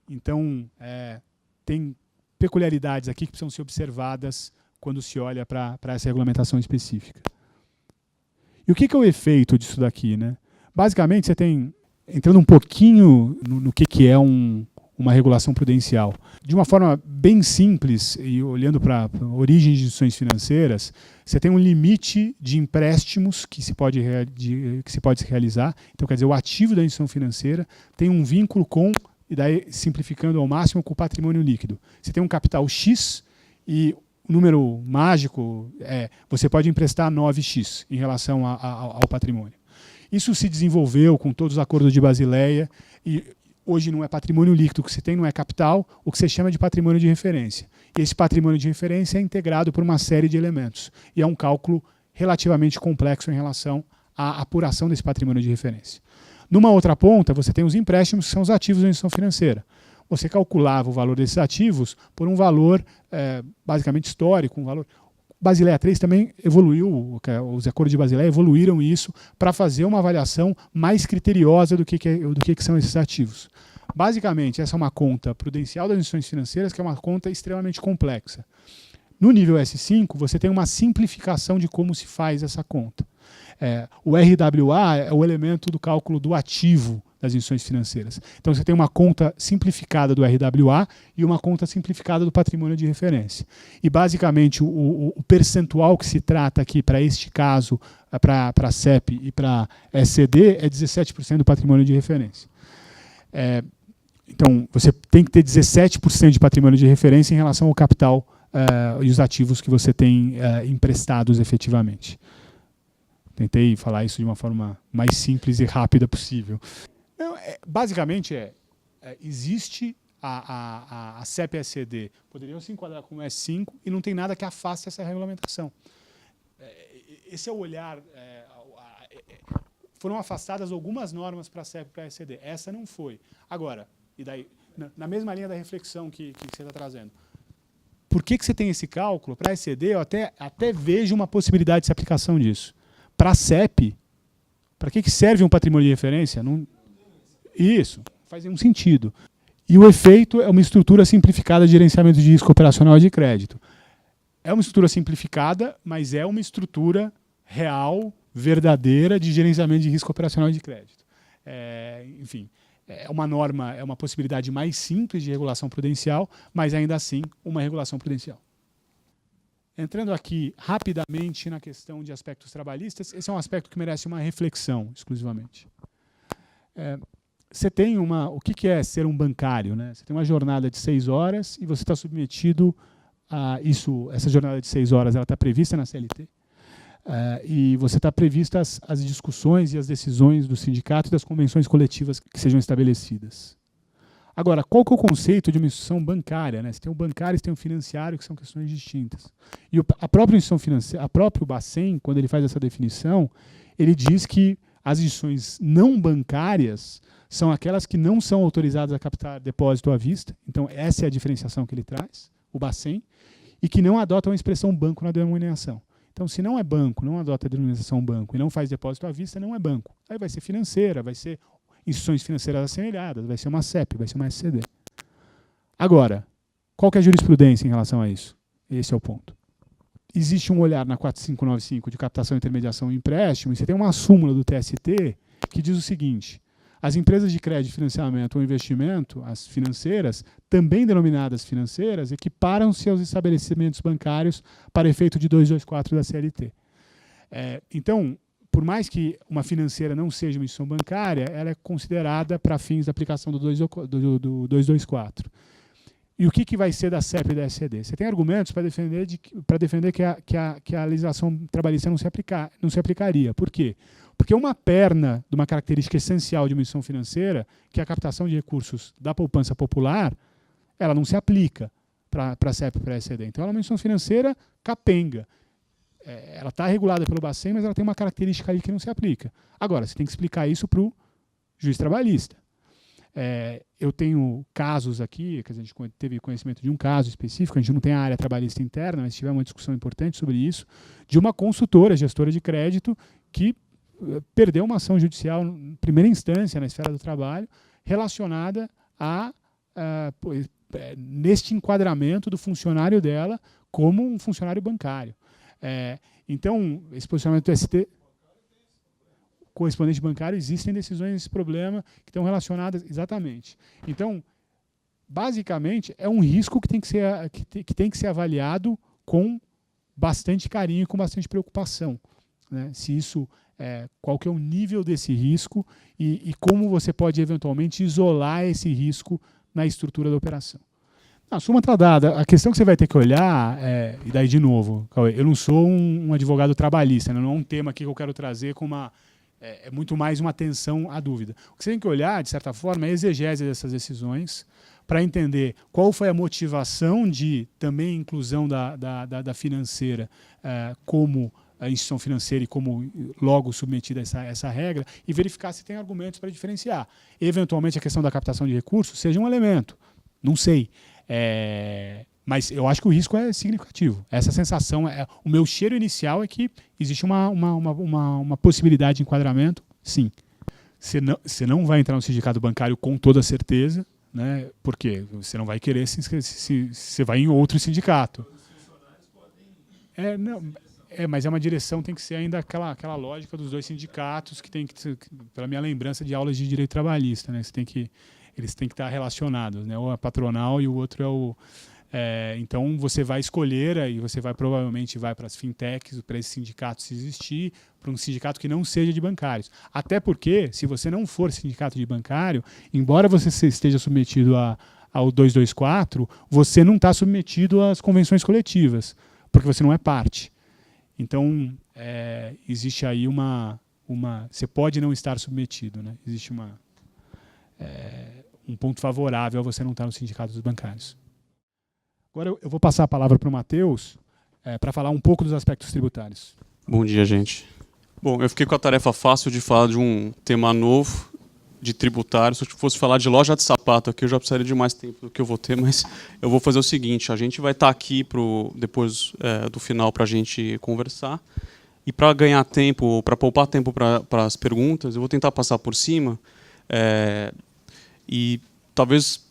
Então, tem peculiaridades aqui que precisam ser observadas quando se olha para essa regulamentação específica. E o que é o efeito disso daqui, né? Basicamente, você tem, entrando um pouquinho no que é uma regulação prudencial, de uma forma bem simples e olhando para a origem de instituições financeiras, você tem um limite de empréstimos que se pode realizar. Então, quer dizer, o ativo da instituição financeira tem um vínculo com, e daí simplificando ao máximo, com o patrimônio líquido. Você tem um capital X e o número mágico você pode emprestar 9x em relação ao patrimônio. Isso se desenvolveu com todos os acordos de Basileia e hoje não é patrimônio líquido, o que você tem não é capital, o que você chama de patrimônio de referência. E esse patrimônio de referência é integrado por uma série de elementos e é um cálculo relativamente complexo em relação à apuração desse patrimônio de referência. Numa outra ponta, você tem os empréstimos, que são os ativos da instituição financeira. Você calculava o valor desses ativos por um valor basicamente histórico, um valor... Basileia 3 também evoluiu, os acordos de Basileia evoluíram isso para fazer uma avaliação mais criteriosa do que são esses ativos. Basicamente, essa é uma conta prudencial das instituições financeiras, que é uma conta extremamente complexa. No nível S5, você tem uma simplificação de como se faz essa conta. O RWA é o elemento do cálculo do ativo das instituições financeiras. Então, você tem uma conta simplificada do RWA e uma conta simplificada do patrimônio de referência. E, basicamente, o percentual que se trata aqui para este caso, para a CEP e para a SCD, é 17% do patrimônio de referência. Então, você tem que ter 17% de patrimônio de referência em relação ao capital e os ativos que você tem emprestados efetivamente. Tentei falar isso de uma forma mais simples e rápida possível. Basicamente, existe a CEP e a SCD, poderiam se enquadrar como S5 e não tem nada que afaste essa regulamentação. Esse é o olhar. Foram afastadas algumas normas para a CEP e para a SCD. Essa não foi. Agora, e daí, na mesma linha da reflexão que você está trazendo, por que você tem esse cálculo? Para a SCD, eu até vejo uma possibilidade de se aplicação disso. Para a CEP, para que serve um patrimônio de referência? Não, isso, faz um sentido. E o efeito é uma estrutura simplificada de gerenciamento de risco operacional e de crédito. É uma estrutura simplificada, mas é uma estrutura real, verdadeira, de gerenciamento de risco operacional e de crédito. Enfim, é uma norma, é uma possibilidade mais simples de regulação prudencial, mas ainda assim uma regulação prudencial. Entrando aqui rapidamente na questão de aspectos trabalhistas, esse é um aspecto que merece uma reflexão exclusivamente. Você tem o que é ser um bancário, né? Você tem uma jornada de 6 horas e você está submetido a isso. Essa jornada de 6 horas ela está prevista na CLT e você está prevista as discussões e as decisões do sindicato e das convenções coletivas que sejam estabelecidas. Agora, qual que é o conceito de uma instituição bancária, né? Você tem o bancário e tem o financiário, que são questões distintas. E a própria instituição financeira, a próprio Bacen, quando ele faz essa definição, ele diz que as instituições não bancárias são aquelas que não são autorizadas a captar depósito à vista. Então, essa é a diferenciação que ele traz, o Bacen, e que não adotam a expressão banco na denominação. Então, se não é banco, não adota a denominação banco e não faz depósito à vista, não é banco. Aí vai ser financeira, vai ser instituições financeiras assemelhadas, vai ser uma CEP, vai ser uma SCD. Agora, qual que é a jurisprudência em relação a isso? Esse é o ponto. Existe um olhar na 4595 de captação, intermediação e empréstimo, e você tem uma súmula do TST que diz o seguinte: As empresas de crédito, financiamento ou investimento, as financeiras, também denominadas financeiras, equiparam-se aos estabelecimentos bancários para efeito de 224 da CLT. Então, por mais que uma financeira não seja uma instituição bancária, ela é considerada para fins da aplicação do 224. E o que vai ser da CEP e da SCD? Você tem argumentos para defender que a legislação trabalhista não se aplicaria. Por quê? Porque uma perna de uma característica essencial de uma instituição financeira, que é a captação de recursos da poupança popular, ela não se aplica para a CEP e para a SCD. Então, ela é uma instituição financeira capenga. Ela está regulada pelo Bacen, mas ela tem uma característica ali que não se aplica. Agora, você tem que explicar isso para o juiz trabalhista. Eu tenho casos aqui, que a gente teve conhecimento de um caso específico, a gente não tem a área trabalhista interna, mas tivemos uma discussão importante sobre isso, de uma consultora, gestora de crédito, que perdeu uma ação judicial em primeira instância na esfera do trabalho, relacionada neste enquadramento do funcionário dela como um funcionário bancário. Então, esse posicionamento do ST... correspondente bancário, existem decisões nesse problema que estão relacionadas exatamente. Então, basicamente, é um risco que tem que ser avaliado com bastante carinho e com bastante preocupação, né? Qual que é o nível desse risco e como você pode eventualmente isolar esse risco na estrutura da operação. A súmula está dada. A questão que você vai ter que olhar, e daí de novo, Cauê, eu não sou um advogado trabalhista, né? Não é um tema aqui que eu quero trazer com uma... É muito mais uma atenção à dúvida. O que você tem que olhar, de certa forma, é a exegese dessas decisões para entender qual foi a motivação de também inclusão da financeira como a instituição financeira e como logo submetida a essa regra e verificar se tem argumentos para diferenciar. Eventualmente, a questão da captação de recursos seja um elemento. Não sei. Mas eu acho que o risco é significativo. Essa sensação, o meu cheiro inicial é que existe uma possibilidade de enquadramento, sim. Você não vai entrar no sindicato bancário com toda certeza, né? Porque você não vai querer você vai em outro sindicato. Mas é uma direção, tem que ser ainda aquela lógica dos dois sindicatos que tem que, pela minha lembrança de aulas de direito trabalhista, né? Eles têm que estar relacionados, né? Ou a patronal e o outro é o... então você vai escolher e você provavelmente vai para as fintechs, para esse sindicato se existir, para um sindicato que não seja de bancários. Até porque, se você não for sindicato de bancário, embora você esteja submetido ao 224, você não está submetido às convenções coletivas, porque você não é parte. Então, existe aí você pode não estar submetido, né? Existe um ponto favorável a você não estar no sindicato dos bancários. Agora eu vou passar a palavra para o Matheus para falar um pouco dos aspectos tributários. Bom dia, gente. Bom, eu fiquei com a tarefa fácil de falar de um tema novo de tributário. Se eu fosse falar de loja de sapato aqui, eu já precisaria de mais tempo do que eu vou ter, mas eu vou fazer o seguinte, a gente vai estar aqui depois do final para a gente conversar. E para ganhar tempo, para poupar tempo para as perguntas, eu vou tentar passar por cima. E talvez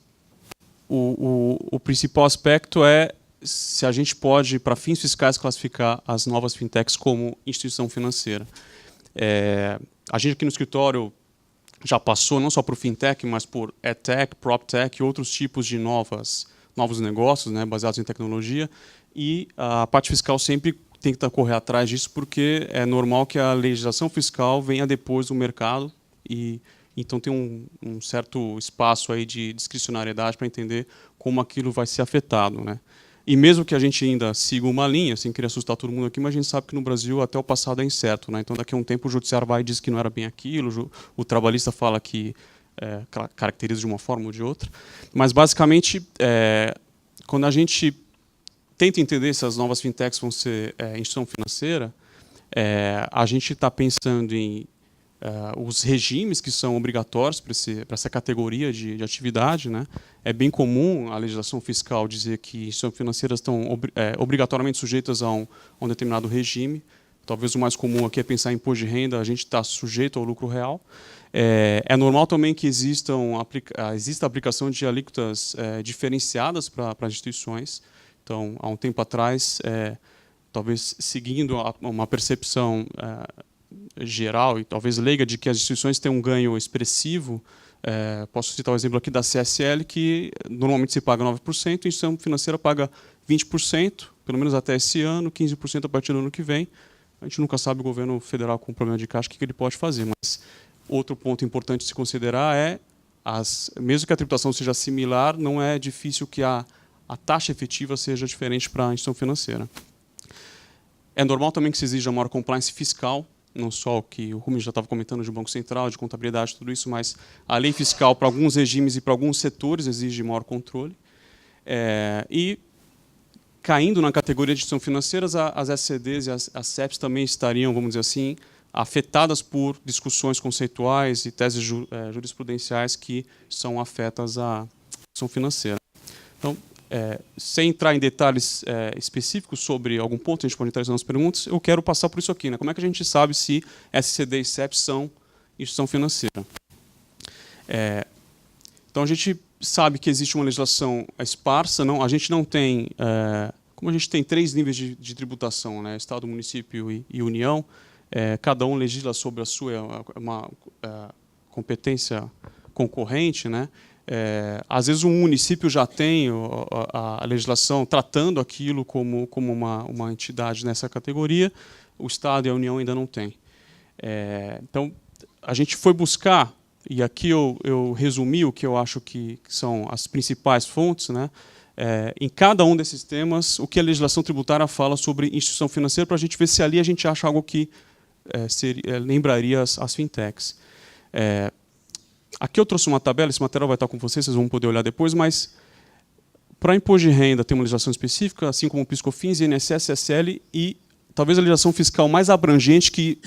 o principal aspecto é se a gente pode, para fins fiscais, classificar as novas fintechs como instituição financeira. A gente aqui no escritório já passou não só por fintech, mas por edtech, proptech e outros tipos de novos negócios, né, baseados em tecnologia. E a parte fiscal sempre tem que correr atrás disso, porque é normal que a legislação fiscal venha depois do mercado e então tem um certo espaço aí de discricionariedade para entender como aquilo vai ser afetado, né? E mesmo que a gente ainda siga uma linha, sem querer assustar todo mundo aqui, mas a gente sabe que no Brasil até o passado é incerto, né? Então daqui a um tempo o judiciário vai e diz que não era bem aquilo, o trabalhista fala que caracteriza de uma forma ou de outra. Mas basicamente, quando a gente tenta entender se as novas fintechs vão ser instituição financeira, a gente está pensando em os regimes que são obrigatórios para essa categoria de atividade, né? É bem comum a legislação fiscal dizer que instituições financeiras estão obrigatoriamente sujeitas a um determinado regime. Talvez o mais comum aqui é pensar em imposto de renda, a gente está sujeito ao lucro real. É normal também que exista a aplicação de alíquotas diferenciadas para as instituições. Então, há um tempo atrás, talvez seguindo uma percepção geral e talvez leiga de que as instituições têm um ganho expressivo. Posso citar o exemplo aqui da CSL, que normalmente se paga 9%, a instituição financeira paga 20%, pelo menos até esse ano, 15% a partir do ano que vem. A gente nunca sabe o governo federal com problema de caixa o que ele pode fazer, mas outro ponto importante de se considerar é, mesmo que a tributação seja similar, não é difícil que a taxa efetiva seja diferente para a instituição financeira. É normal também que se exija maior compliance fiscal, não só o que o Rubens já estava comentando de Banco Central, de contabilidade, tudo isso, mas a lei fiscal para alguns regimes e para alguns setores exige maior controle. E, caindo na categoria de instituições financeiras, as SCDs e as CEPs também estariam, vamos dizer assim, afetadas por discussões conceituais e teses jurisprudenciais que são afetas à instituição financeira. Então, sem entrar em detalhes específicos sobre algum ponto, a gente pode entrar nas perguntas, eu quero passar por isso aqui. Né? Como é que a gente sabe se SCD e CEP são instituição financeira? Então, a gente sabe que existe uma legislação esparsa, a gente não tem... como a gente tem 3 níveis de tributação, né? Estado, município e União, cada um legisla sobre a sua competência concorrente, né? Às vezes um município já tem a legislação tratando aquilo como uma entidade nessa categoria, o Estado e a União ainda não têm. Então, a gente foi buscar, e aqui eu resumi o que eu acho que são as principais fontes, né? Em cada um desses temas, o que a legislação tributária fala sobre instituição financeira, para a gente ver se ali a gente acha algo que lembraria as fintechs. Aqui eu trouxe uma tabela, esse material vai estar com vocês vão poder olhar depois, mas para imposto de renda tem uma legislação específica, assim como o PIS/COFINS, INSS, CSL, e talvez a legislação fiscal mais abrangente que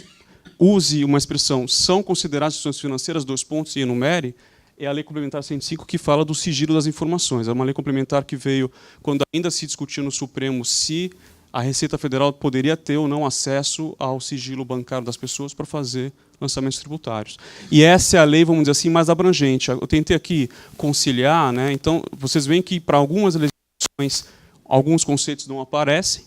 use uma expressão são consideradas instituições financeiras, 2 pontos, e enumere, é a Lei Complementar 105, que fala do sigilo das informações. É uma lei complementar que veio quando ainda se discutia no Supremo se a Receita Federal poderia ter ou não acesso ao sigilo bancário das pessoas para fazer lançamentos tributários. E essa é a lei, vamos dizer assim, mais abrangente. Eu tentei aqui conciliar, né? Então, vocês veem que para algumas legislações, alguns conceitos não aparecem.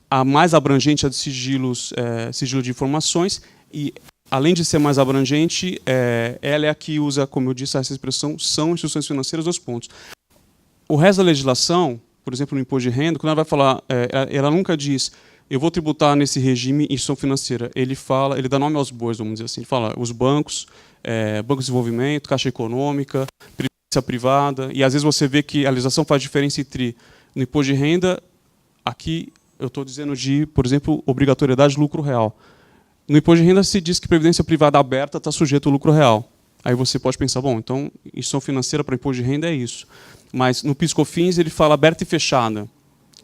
A mais abrangente é de sigilo de informações, e, além de ser mais abrangente, ela é a que usa, como eu disse, essa expressão, são instituições financeiras, 2 pontos. O resto da legislação, por exemplo, no imposto de renda, quando ela vai falar, ela nunca diz, eu vou tributar nesse regime instituição financeira. Ele dá nome aos bois, vamos dizer assim. Ele fala os bancos, Banco de Desenvolvimento, Caixa Econômica, Previdência Privada, e às vezes você vê que a legislação faz diferença entre, no imposto de renda, aqui eu estou dizendo de, por exemplo, obrigatoriedade de lucro real. No imposto de renda se diz que previdência privada aberta está sujeito ao lucro real. Aí você pode pensar, bom, então instituição financeira para imposto de renda é isso. Mas no PIS/COFINS ele fala aberta e fechada.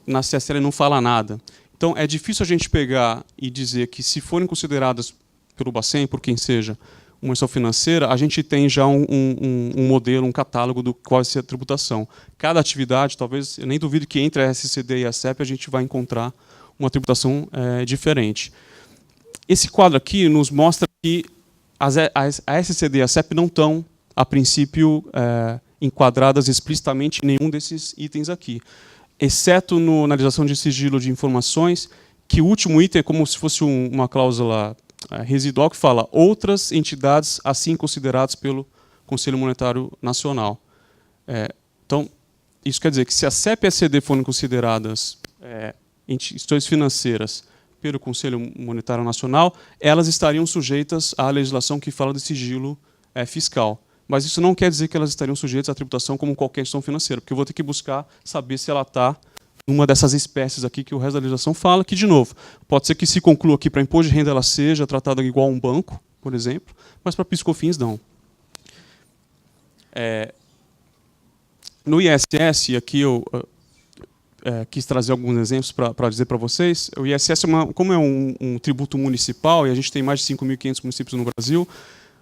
Na CSL não fala nada. Então é difícil a gente pegar e dizer que se forem consideradas pelo Bacen, por quem seja, uma instituição financeira, a gente tem já um modelo, um catálogo do qual vai ser a tributação. Cada atividade, talvez, eu nem duvido que entre a SCD e a CEP a gente vai encontrar uma tributação diferente. Esse quadro aqui nos mostra que a SCD e a CEP não estão, a princípio, enquadradas explicitamente em nenhum desses itens aqui, exceto na legislação de sigilo de informações, que o último item é como se fosse uma cláusula residual que fala outras entidades assim consideradas pelo Conselho Monetário Nacional. Então, isso quer dizer que se a CEP e a SCD forem consideradas instituições financeiras pelo Conselho Monetário Nacional, elas estariam sujeitas à legislação que fala de sigilo fiscal. Mas isso não quer dizer que elas estariam sujeitas à tributação como qualquer instituição financeira, porque eu vou ter que buscar saber se ela está numa dessas espécies aqui que o resto da legislação fala, que, de novo, pode ser que se conclua que para imposto de renda ela seja tratada igual a um banco, por exemplo, mas para PIS/COFINS não. No ISS, e aqui eu quis trazer alguns exemplos para dizer para vocês, o ISS, como é um tributo municipal, e a gente tem mais de 5.500 municípios no Brasil,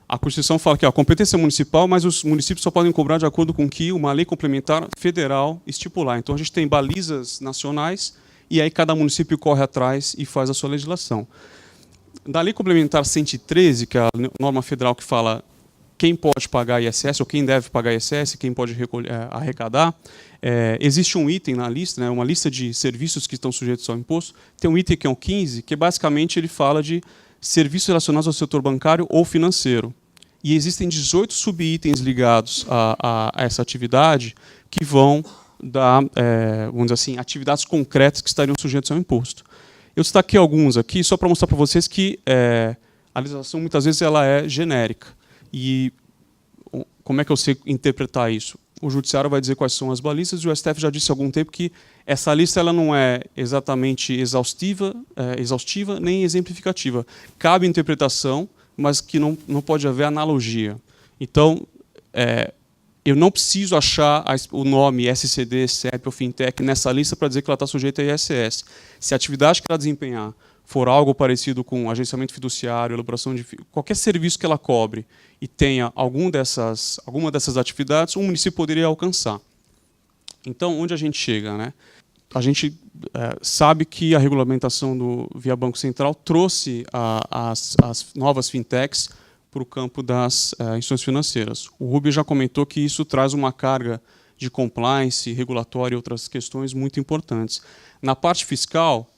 a Constituição fala que a competência é municipal, mas os municípios só podem cobrar de acordo com o que uma lei complementar federal estipular. Então, a gente tem balizas nacionais e aí cada município corre atrás e faz a sua legislação. Da Lei Complementar 113, que é a norma federal que fala quem pode pagar ISS ou quem deve pagar ISS, quem pode arrecadar, existe um item na lista, né, uma lista de serviços que estão sujeitos ao imposto. Tem um item que é o 15, que basicamente ele fala de serviços relacionados ao setor bancário ou financeiro. E existem 18 subitens ligados a essa atividade que vão dar, vamos dizer assim, atividades concretas que estariam sujeitas ao imposto. Eu destaquei alguns aqui só para mostrar para vocês que a legislação muitas vezes ela é genérica. E como é que eu sei interpretar isso? O judiciário vai dizer quais são as balizas, e o STF já disse há algum tempo que essa lista ela não é exatamente exaustiva nem exemplificativa. Cabe interpretação, mas que não pode haver analogia. Então, eu não preciso achar o nome SCD, CEP ou Fintech nessa lista para dizer que ela está sujeita a ISS. Se a atividade que ela desempenhar for algo parecido com agenciamento fiduciário, elaboração de qualquer serviço que ela cobre e tenha alguma dessas atividades, um município poderia alcançar. Então, onde a gente chega, né? A gente sabe que a regulamentação via Banco Central trouxe as novas fintechs para o campo das instituições financeiras. O Rubio já comentou que isso traz uma carga de compliance, regulatória e outras questões muito importantes. Na parte fiscal,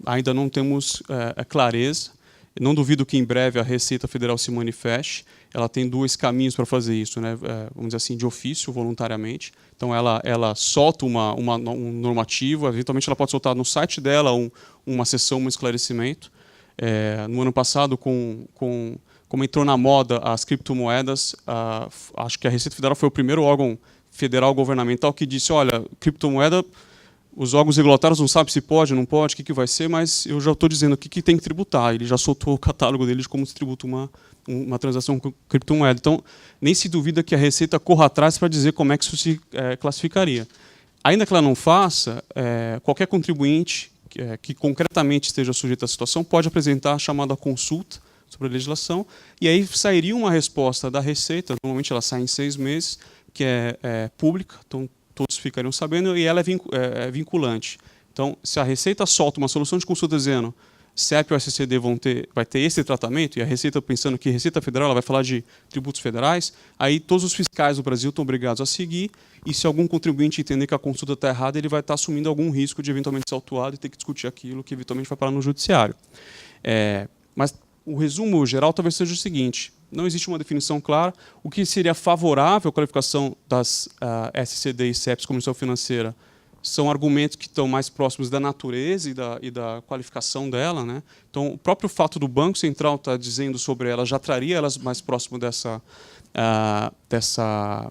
ainda não temos clareza. Não duvido que em breve a Receita Federal se manifeste. Ela tem dois caminhos para fazer isso, né? Vamos dizer assim, de ofício, voluntariamente. Então, ela solta um normativo, eventualmente ela pode soltar no site dela uma sessão, um esclarecimento. No ano passado, como entrou na moda as criptomoedas, acho que a Receita Federal foi o primeiro órgão federal governamental que disse, olha, criptomoeda, os órgãos regulatórios não sabem se pode, não pode, o que vai ser, mas eu já estou dizendo aqui que tem que tributar. Ele já soltou o catálogo dele de como se tributa uma transação com criptomoeda. Então, nem se duvida que a Receita corra atrás para dizer como é que isso se classificaria. Ainda que ela não faça, qualquer contribuinte que concretamente esteja sujeito à situação pode apresentar a chamada consulta sobre a legislação, e aí sairia uma resposta da Receita, normalmente ela sai em 6 meses, que é pública, então todos ficariam sabendo, e ela é vinculante. Então, se a Receita solta uma solução de consulta dizendo CEP ou SCD vai ter esse tratamento, e a Receita pensando que a Receita Federal ela vai falar de tributos federais, aí todos os fiscais do Brasil estão obrigados a seguir, e se algum contribuinte entender que a consulta está errada, ele vai estar assumindo algum risco de eventualmente ser autuado e ter que discutir aquilo que eventualmente vai parar no judiciário. Mas o resumo geral talvez seja o seguinte: não existe uma definição clara. O que seria favorável à qualificação das SCD e CEPs como instituição financeira são argumentos que estão mais próximos da natureza e da qualificação dela, né? Então, o próprio fato do Banco Central estar dizendo sobre ela já traria elas mais próximo dessa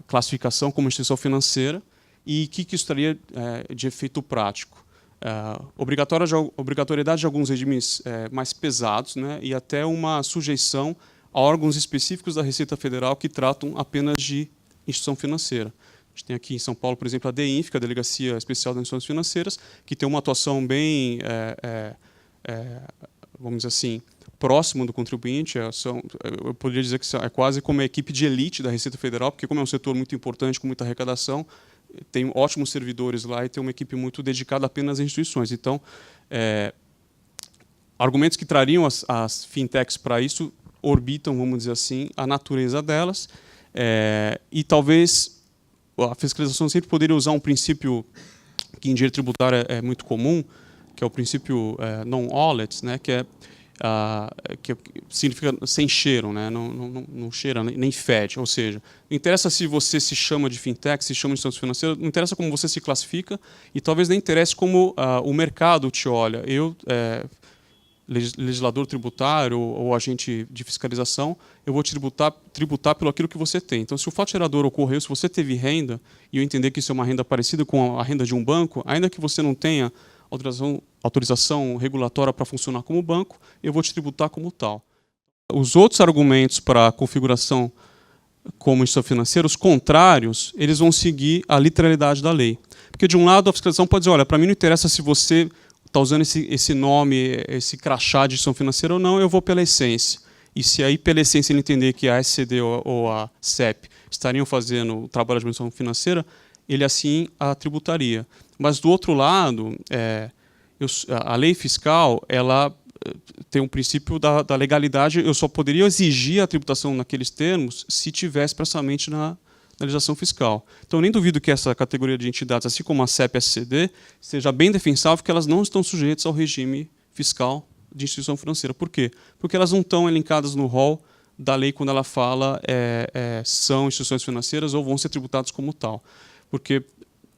classificação como instituição financeira. E o que isso traria de efeito prático? Obrigatoriedade de alguns regimes mais pesados, né? E até uma sujeição a órgãos específicos da Receita Federal que tratam apenas de instituição financeira. A gente tem aqui em São Paulo, por exemplo, a DEINF, que é a Delegacia Especial das Instituições Financeiras, que tem uma atuação bem, vamos dizer assim, próximo do contribuinte. Eu poderia dizer que é quase como a equipe de elite da Receita Federal, porque como é um setor muito importante, com muita arrecadação, tem ótimos servidores lá e tem uma equipe muito dedicada apenas às instituições. Então, argumentos que trariam as fintechs para isso orbitam, vamos dizer assim, a natureza delas, e talvez a fiscalização sempre poderia usar um princípio que em direito tributário é muito comum, que é o princípio non-olet, né, que significa sem cheiro, né, não cheira nem fede, ou seja, não interessa se você se chama de fintech, se chama de instituição financeira, não interessa como você se classifica e talvez nem interesse como o mercado te olha. Eu, legislador tributário ou agente de fiscalização, eu vou tributar pelo aquilo que você tem. Então, se o fato gerador ocorreu, se você teve renda, e eu entender que isso é uma renda parecida com a renda de um banco, ainda que você não tenha autorização regulatória para funcionar como banco, eu vou te tributar como tal. Os outros argumentos para a configuração como instituição financeira, os contrários, eles vão seguir a literalidade da lei. Porque, de um lado, a fiscalização pode dizer, olha, para mim não interessa se você está usando esse nome, esse crachá de instituição financeira ou não, eu vou pela essência. E se aí, pela essência, ele entender que a SCD ou a CEP estariam fazendo o trabalho de administração financeira, ele assim a tributaria. Mas, do outro lado, a lei fiscal ela tem um princípio da legalidade. Eu só poderia exigir a tributação naqueles termos se tivesse expressamente da legislação fiscal. Então, eu nem duvido que essa categoria de entidades, assim como a CEP e a SCD, seja bem defensável, porque elas não estão sujeitas ao regime fiscal de instituição financeira. Por quê? Porque elas não estão elencadas no rol da lei quando ela fala são instituições financeiras ou vão ser tributadas como tal. Porque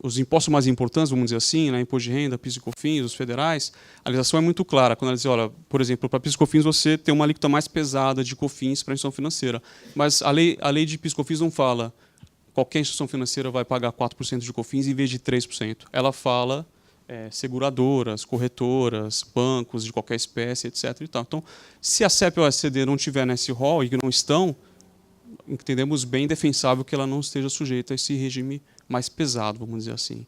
os impostos mais importantes, vamos dizer assim, né, imposto de renda, PIS e COFINS, os federais, a legislação é muito clara. Quando ela diz, olha, por exemplo, para PIS e COFINS você tem uma alíquota mais pesada de COFINS para a instituição financeira. Mas a lei de PIS e COFINS não fala qualquer instituição financeira vai pagar 4% de COFINS em vez de 3%. Ela fala seguradoras, corretoras, bancos de qualquer espécie, etc. E tal. Então, se a CEP ou a SCD não estiver nesse rol e que não estão, entendemos bem defensável que ela não esteja sujeita a esse regime mais pesado, vamos dizer assim.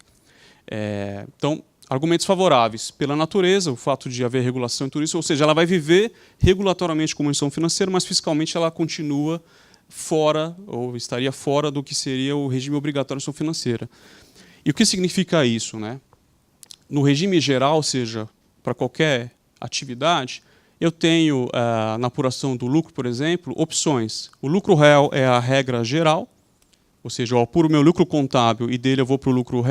Então, argumentos favoráveis. Pela natureza, o fato de haver regulação em tudo isso, ou seja, ela vai viver regulatoriamente como instituição financeira, mas fiscalmente ela continua fora, ou estaria fora do que seria o regime obrigatório de instituição financeira. E o que significa isso, né? No regime geral, ou seja, para qualquer atividade, eu tenho, na apuração do lucro, por exemplo, opções. O lucro real é a regra geral, ou seja, eu apuro o meu lucro contábil e dele eu vou para o lucro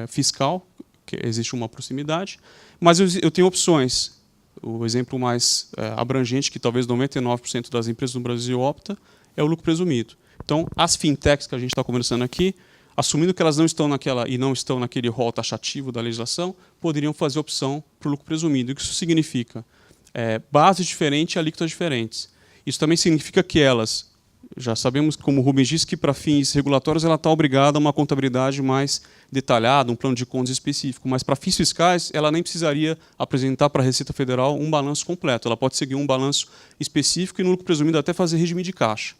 fiscal, que existe uma proximidade, mas eu tenho opções. O exemplo mais abrangente, que talvez 99% das empresas no Brasil opta, é o lucro presumido. Então, as fintechs que a gente está conversando aqui, assumindo que elas não estão naquele rol taxativo da legislação, poderiam fazer opção para o lucro presumido. O que isso significa? Base diferente e alíquotas diferentes. Isso também significa que elas, já sabemos, como o Rubens disse, que para fins regulatórios ela está obrigada a uma contabilidade mais detalhada, um plano de contas específico, mas para fins fiscais ela nem precisaria apresentar para a Receita Federal um balanço completo. Ela pode seguir um balanço específico e no lucro presumido até fazer regime de caixa.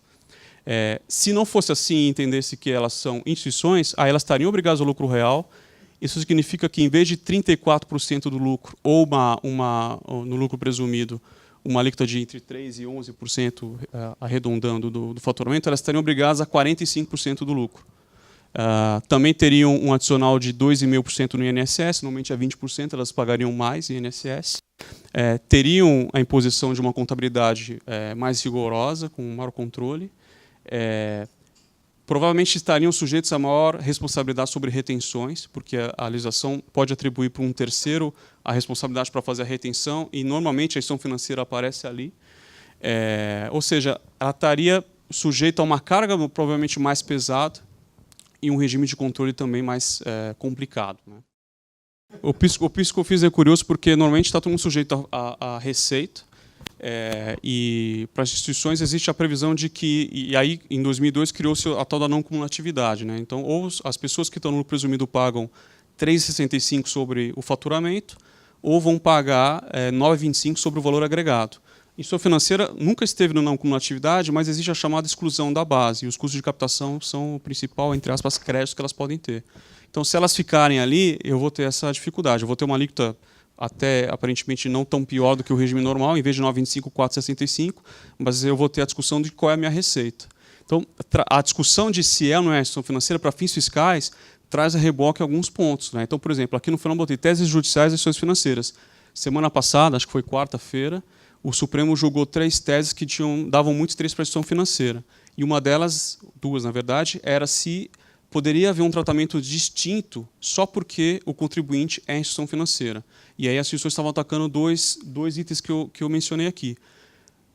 Se não fosse assim e entendesse que elas são instituições, aí elas estariam obrigadas ao lucro real. Isso significa que, em vez de 34% do lucro, ou no lucro presumido, uma alíquota de entre 3% e 11%, arredondando do faturamento, elas estariam obrigadas a 45% do lucro. Também teriam um adicional de 2,5% no INSS, normalmente a 20% elas pagariam mais INSS. Teriam a imposição de uma contabilidade mais rigorosa, com maior controle. Provavelmente estariam sujeitos a maior responsabilidade sobre retenções, porque a legislação pode atribuir para um terceiro a responsabilidade para fazer a retenção, e normalmente a instituição financeira aparece ali. Ou seja, ela estaria sujeita a uma carga provavelmente mais pesada e um regime de controle também mais complicado, né? O PIS/COFINS é curioso porque normalmente está todo mundo sujeito à receita, e para as instituições existe a previsão de que, e aí em 2002 criou-se a tal da não cumulatividade, né? Então, ou as pessoas que estão no lucro presumido pagam 3,65 sobre o faturamento, ou vão pagar 9,25 sobre o valor agregado. A instituição financeira nunca esteve na não cumulatividade, mas existe a chamada exclusão da base, e os custos de captação são o principal, entre aspas, créditos que elas podem ter. Então, se elas ficarem ali, eu vou ter essa dificuldade, eu vou ter uma alíquota até aparentemente não tão pior do que o regime normal, em vez de 9,25, 4,65, mas eu vou ter a discussão de qual é a minha receita. Então, a discussão de se é ou não é instituição financeira para fins fiscais traz a reboque alguns pontos, né? Então, por exemplo, aqui no final eu botei teses judiciais das instituições financeiras. Semana passada, acho que foi quarta-feira, o Supremo julgou 3 teses que davam muito interesse para a instituição financeira. E uma delas, 2 na verdade, era se poderia haver um tratamento distinto só porque o contribuinte é a instituição financeira. E aí as instituições estavam atacando dois itens que eu mencionei aqui.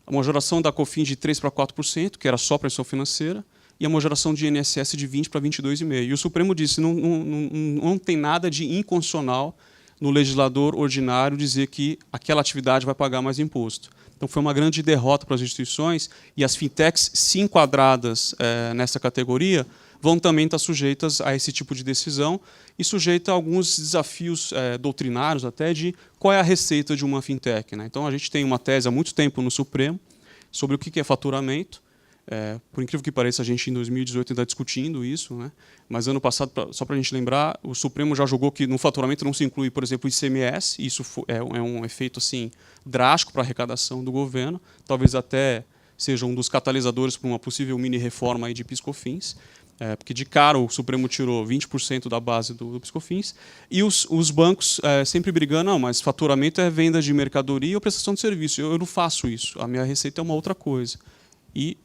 A majoração da COFINS de 3% para 4%, que era só para a instituição financeira, e a majoração de INSS de 20% para 22,5%. E o Supremo disse que não tem nada de inconstitucional no legislador ordinário dizer que aquela atividade vai pagar mais imposto. Então, foi uma grande derrota para as instituições, e as fintechs, se enquadradas nessa categoria, vão também estar sujeitas a esse tipo de decisão e sujeita a alguns desafios doutrinários até de qual é a receita de uma fintech, né? Então, a gente tem uma tese há muito tempo no Supremo sobre o que é faturamento. Por incrível que pareça, a gente em 2018 está discutindo isso, né? Mas ano passado, só para a gente lembrar, o Supremo já julgou que no faturamento não se inclui, por exemplo, o ICMS, e isso é um efeito assim, drástico para a arrecadação do governo, talvez até seja um dos catalisadores para uma possível mini-reforma aí de PIS/COFINS. Porque de cara o Supremo tirou 20% da base do PIS/COFINS, e os bancos sempre brigando, não, mas faturamento é venda de mercadoria ou prestação de serviço. Eu não faço isso, a minha receita é uma outra coisa. E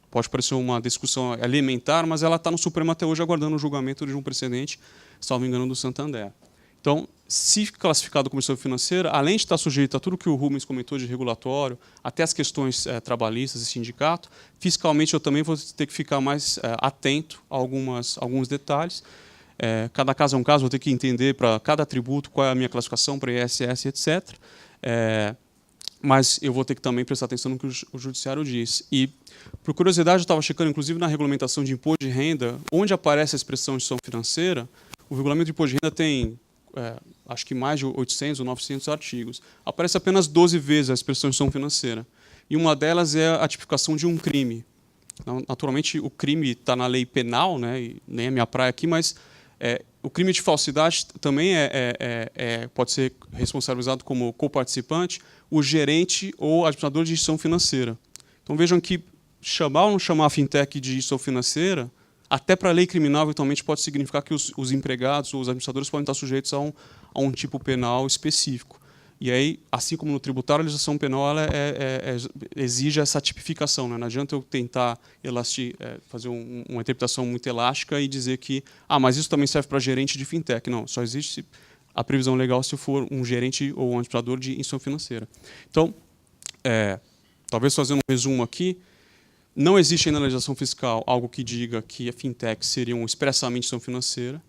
Pode parecer uma discussão elementar, mas ela está no Supremo até hoje aguardando o julgamento de um precedente, salvo engano, do Santander. Então, se classificado como instituição financeira, além de estar sujeito a tudo que o Rubens comentou de regulatório, até as questões trabalhistas e sindicato, fiscalmente eu também vou ter que ficar mais atento a alguns detalhes. Cada caso é um caso, vou ter que entender para cada tributo qual é a minha classificação para ISS, etc. Mas eu vou ter que também prestar atenção no que o judiciário diz. E, por curiosidade, eu estava checando, inclusive, na regulamentação de imposto de renda, onde aparece a expressão instituição financeira. O regulamento de imposto de renda tem, acho que mais de 800 ou 900 artigos. Aparece apenas 12 vezes a expressão instituição financeira. E uma delas é a tipificação de um crime. Então, naturalmente, o crime está na lei penal, né, e nem é minha praia aqui, mas o crime de falsidade também pode ser responsabilizado como coparticipante o gerente ou administrador de instituição financeira. Então, vejam que chamar ou não chamar a fintech de instituição financeira, até para a lei criminal, eventualmente, pode significar que os empregados ou os administradores podem estar sujeitos a um tipo penal específico. E aí, assim como no tributário, a legislação penal ela exige essa tipificação. Né? Não adianta eu tentar fazer uma interpretação muito elástica e dizer que mas isso também serve para gerente de fintech. Não, só existe a previsão legal se for um gerente ou um administrador de instituição financeira. Então, talvez fazendo um resumo aqui, não existe ainda na legislação fiscal algo que diga que a fintech seria expressamente instituição financeira.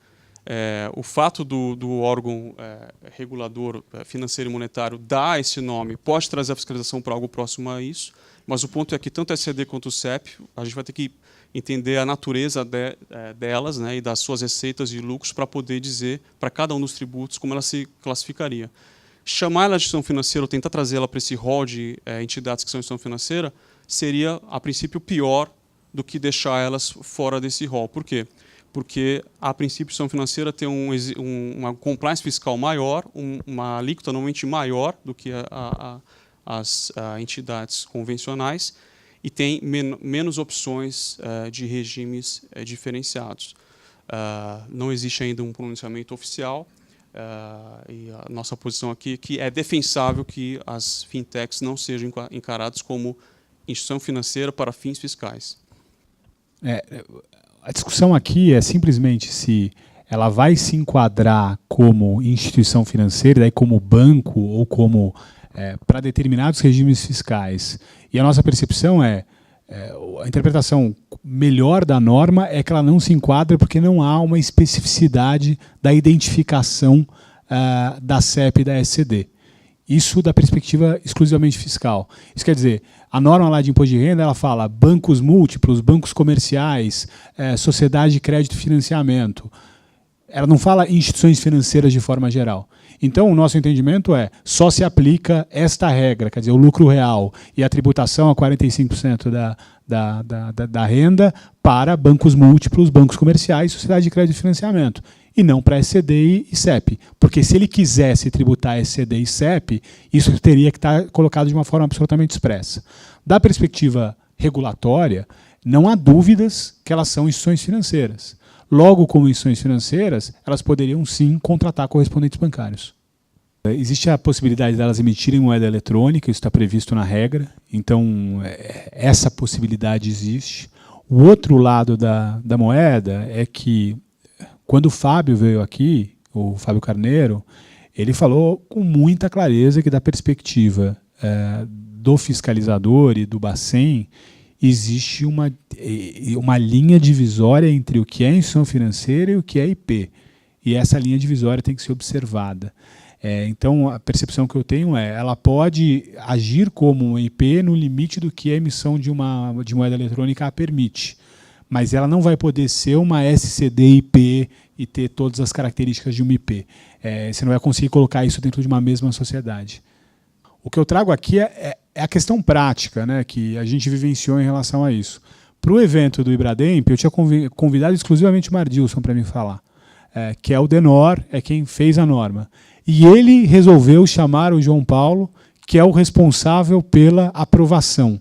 O fato do órgão regulador financeiro e monetário dar esse nome pode trazer a fiscalização para algo próximo a isso, mas o ponto é que tanto a SCD quanto o CEP, a gente vai ter que entender a natureza delas, né, e das suas receitas e lucros para poder dizer para cada um dos tributos como ela se classificaria. Chamar ela de instituição financeira ou tentar trazê-la para esse rol de entidades que são instituição financeira seria, a princípio, pior do que deixar elas fora desse rol. Por quê? Porque, a princípio, a instituição financeira tem uma compliance fiscal maior, uma alíquota normalmente maior do que as entidades convencionais e tem menos opções de regimes diferenciados. Não existe ainda um pronunciamento oficial e a nossa posição aqui é que é defensável que as fintechs não sejam encaradas como instituição financeira para fins fiscais. A discussão aqui é simplesmente se ela vai se enquadrar como instituição financeira, daí como banco ou como para determinados regimes fiscais. E a nossa percepção a interpretação melhor da norma é que ela não se enquadra porque não há uma especificidade da identificação da CEP e da SCD. Isso da perspectiva exclusivamente fiscal. Isso quer dizer, a norma lá de imposto de renda ela fala bancos múltiplos, bancos comerciais, sociedade de crédito e financiamento. Ela não fala instituições financeiras de forma geral. Então, o nosso entendimento só se aplica esta regra, quer dizer, o lucro real e a tributação a 45% da renda para bancos múltiplos, bancos comerciais, sociedade de crédito e financiamento, e não para SCD e CEP. Porque se ele quisesse tributar SCD e CEP, isso teria que estar colocado de uma forma absolutamente expressa. Da perspectiva regulatória, não há dúvidas que elas são instituições financeiras. Logo, como instituições financeiras, elas poderiam sim contratar correspondentes bancários. Existe a possibilidade delas emitirem moeda eletrônica, isso está previsto na regra, então essa possibilidade existe. O outro lado da moeda é que, quando o Fábio veio aqui, o Fábio Carneiro, ele falou com muita clareza que, da perspectiva do fiscalizador e do Bacen, existe uma linha divisória entre o que é instituição financeira e o que é IP. E essa linha divisória tem que ser observada. Então, a percepção que eu tenho ela pode agir como uma IP no limite do que a emissão de moeda eletrônica a permite. Mas ela não vai poder ser uma SCD-IP e ter todas as características de uma IP. Você não vai conseguir colocar isso dentro de uma mesma sociedade. O que eu trago aqui é a questão prática, né, que a gente vivenciou em relação a isso. Para o evento do Ibrademp, eu tinha convidado exclusivamente o Mardilson para me falar, que é o Denor, é quem fez a norma. E ele resolveu chamar o João Paulo, que é o responsável pela aprovação.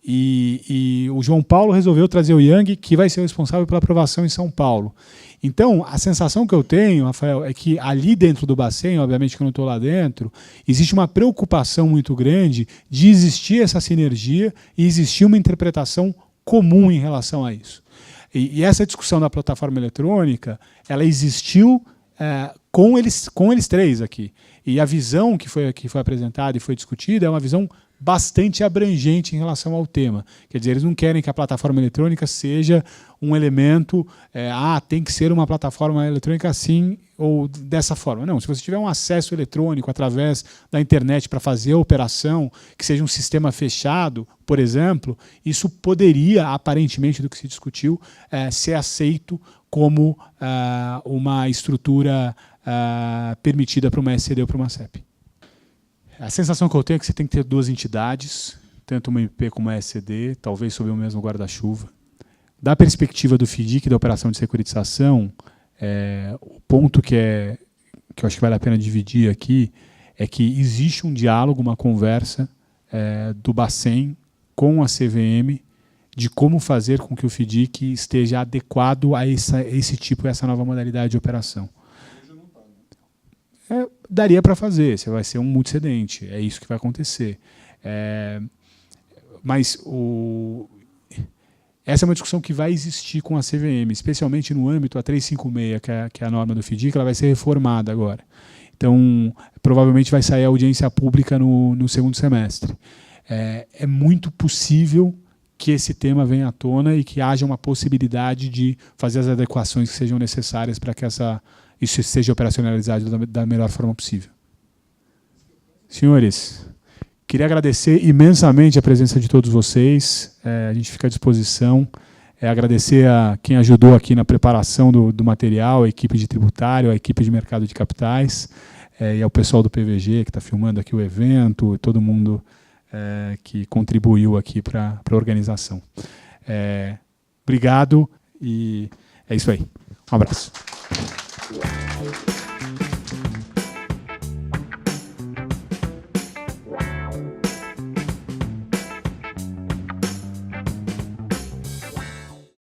E o João Paulo resolveu trazer o Yang, que vai ser o responsável pela aprovação em São Paulo. Então, a sensação que eu tenho, Rafael, é que ali dentro do Bacen, obviamente que eu não estou lá dentro, existe uma preocupação muito grande de existir essa sinergia e existir uma interpretação comum em relação a isso. E essa discussão da plataforma eletrônica, ela existiu com eles três aqui. E a visão que foi apresentada e foi discutida é uma visão bastante abrangente em relação ao tema. Quer dizer, eles não querem que a plataforma eletrônica seja um elemento, tem que ser uma plataforma eletrônica assim ou dessa forma. Não, se você tiver um acesso eletrônico através da internet para fazer a operação, que seja um sistema fechado, por exemplo, isso poderia, aparentemente, do que se discutiu, ser aceito como uma estrutura permitida para uma SCD ou para uma CEP. A sensação que eu tenho é que você tem que ter duas entidades, tanto uma MP como uma SCD, talvez sob o mesmo guarda-chuva. Da perspectiva do FDIC, da operação de securitização, o ponto que eu acho que vale a pena dividir aqui é que existe um diálogo, uma conversa do Bacen com a CVM de como fazer com que o FDIC esteja adequado a esse tipo, a essa nova modalidade de operação. Daria para fazer, você vai ser um multicedente, é isso que vai acontecer. Mas essa é uma discussão que vai existir com a CVM, especialmente no âmbito, a 356, que é a norma do FDIC, ela vai ser reformada agora. Então, provavelmente vai sair a audiência pública no segundo semestre. É muito possível que esse tema venha à tona e que haja uma possibilidade de fazer as adequações que sejam necessárias para que isso seja operacionalizado da melhor forma possível. Senhores, queria agradecer imensamente a presença de todos vocês. A gente fica à disposição. Agradecer a quem ajudou aqui na preparação do material, a equipe de tributário, a equipe de mercado de capitais, e ao pessoal do PVG que está filmando aqui o evento, todo mundo que contribuiu aqui para a organização. Obrigado e é isso aí. Um abraço.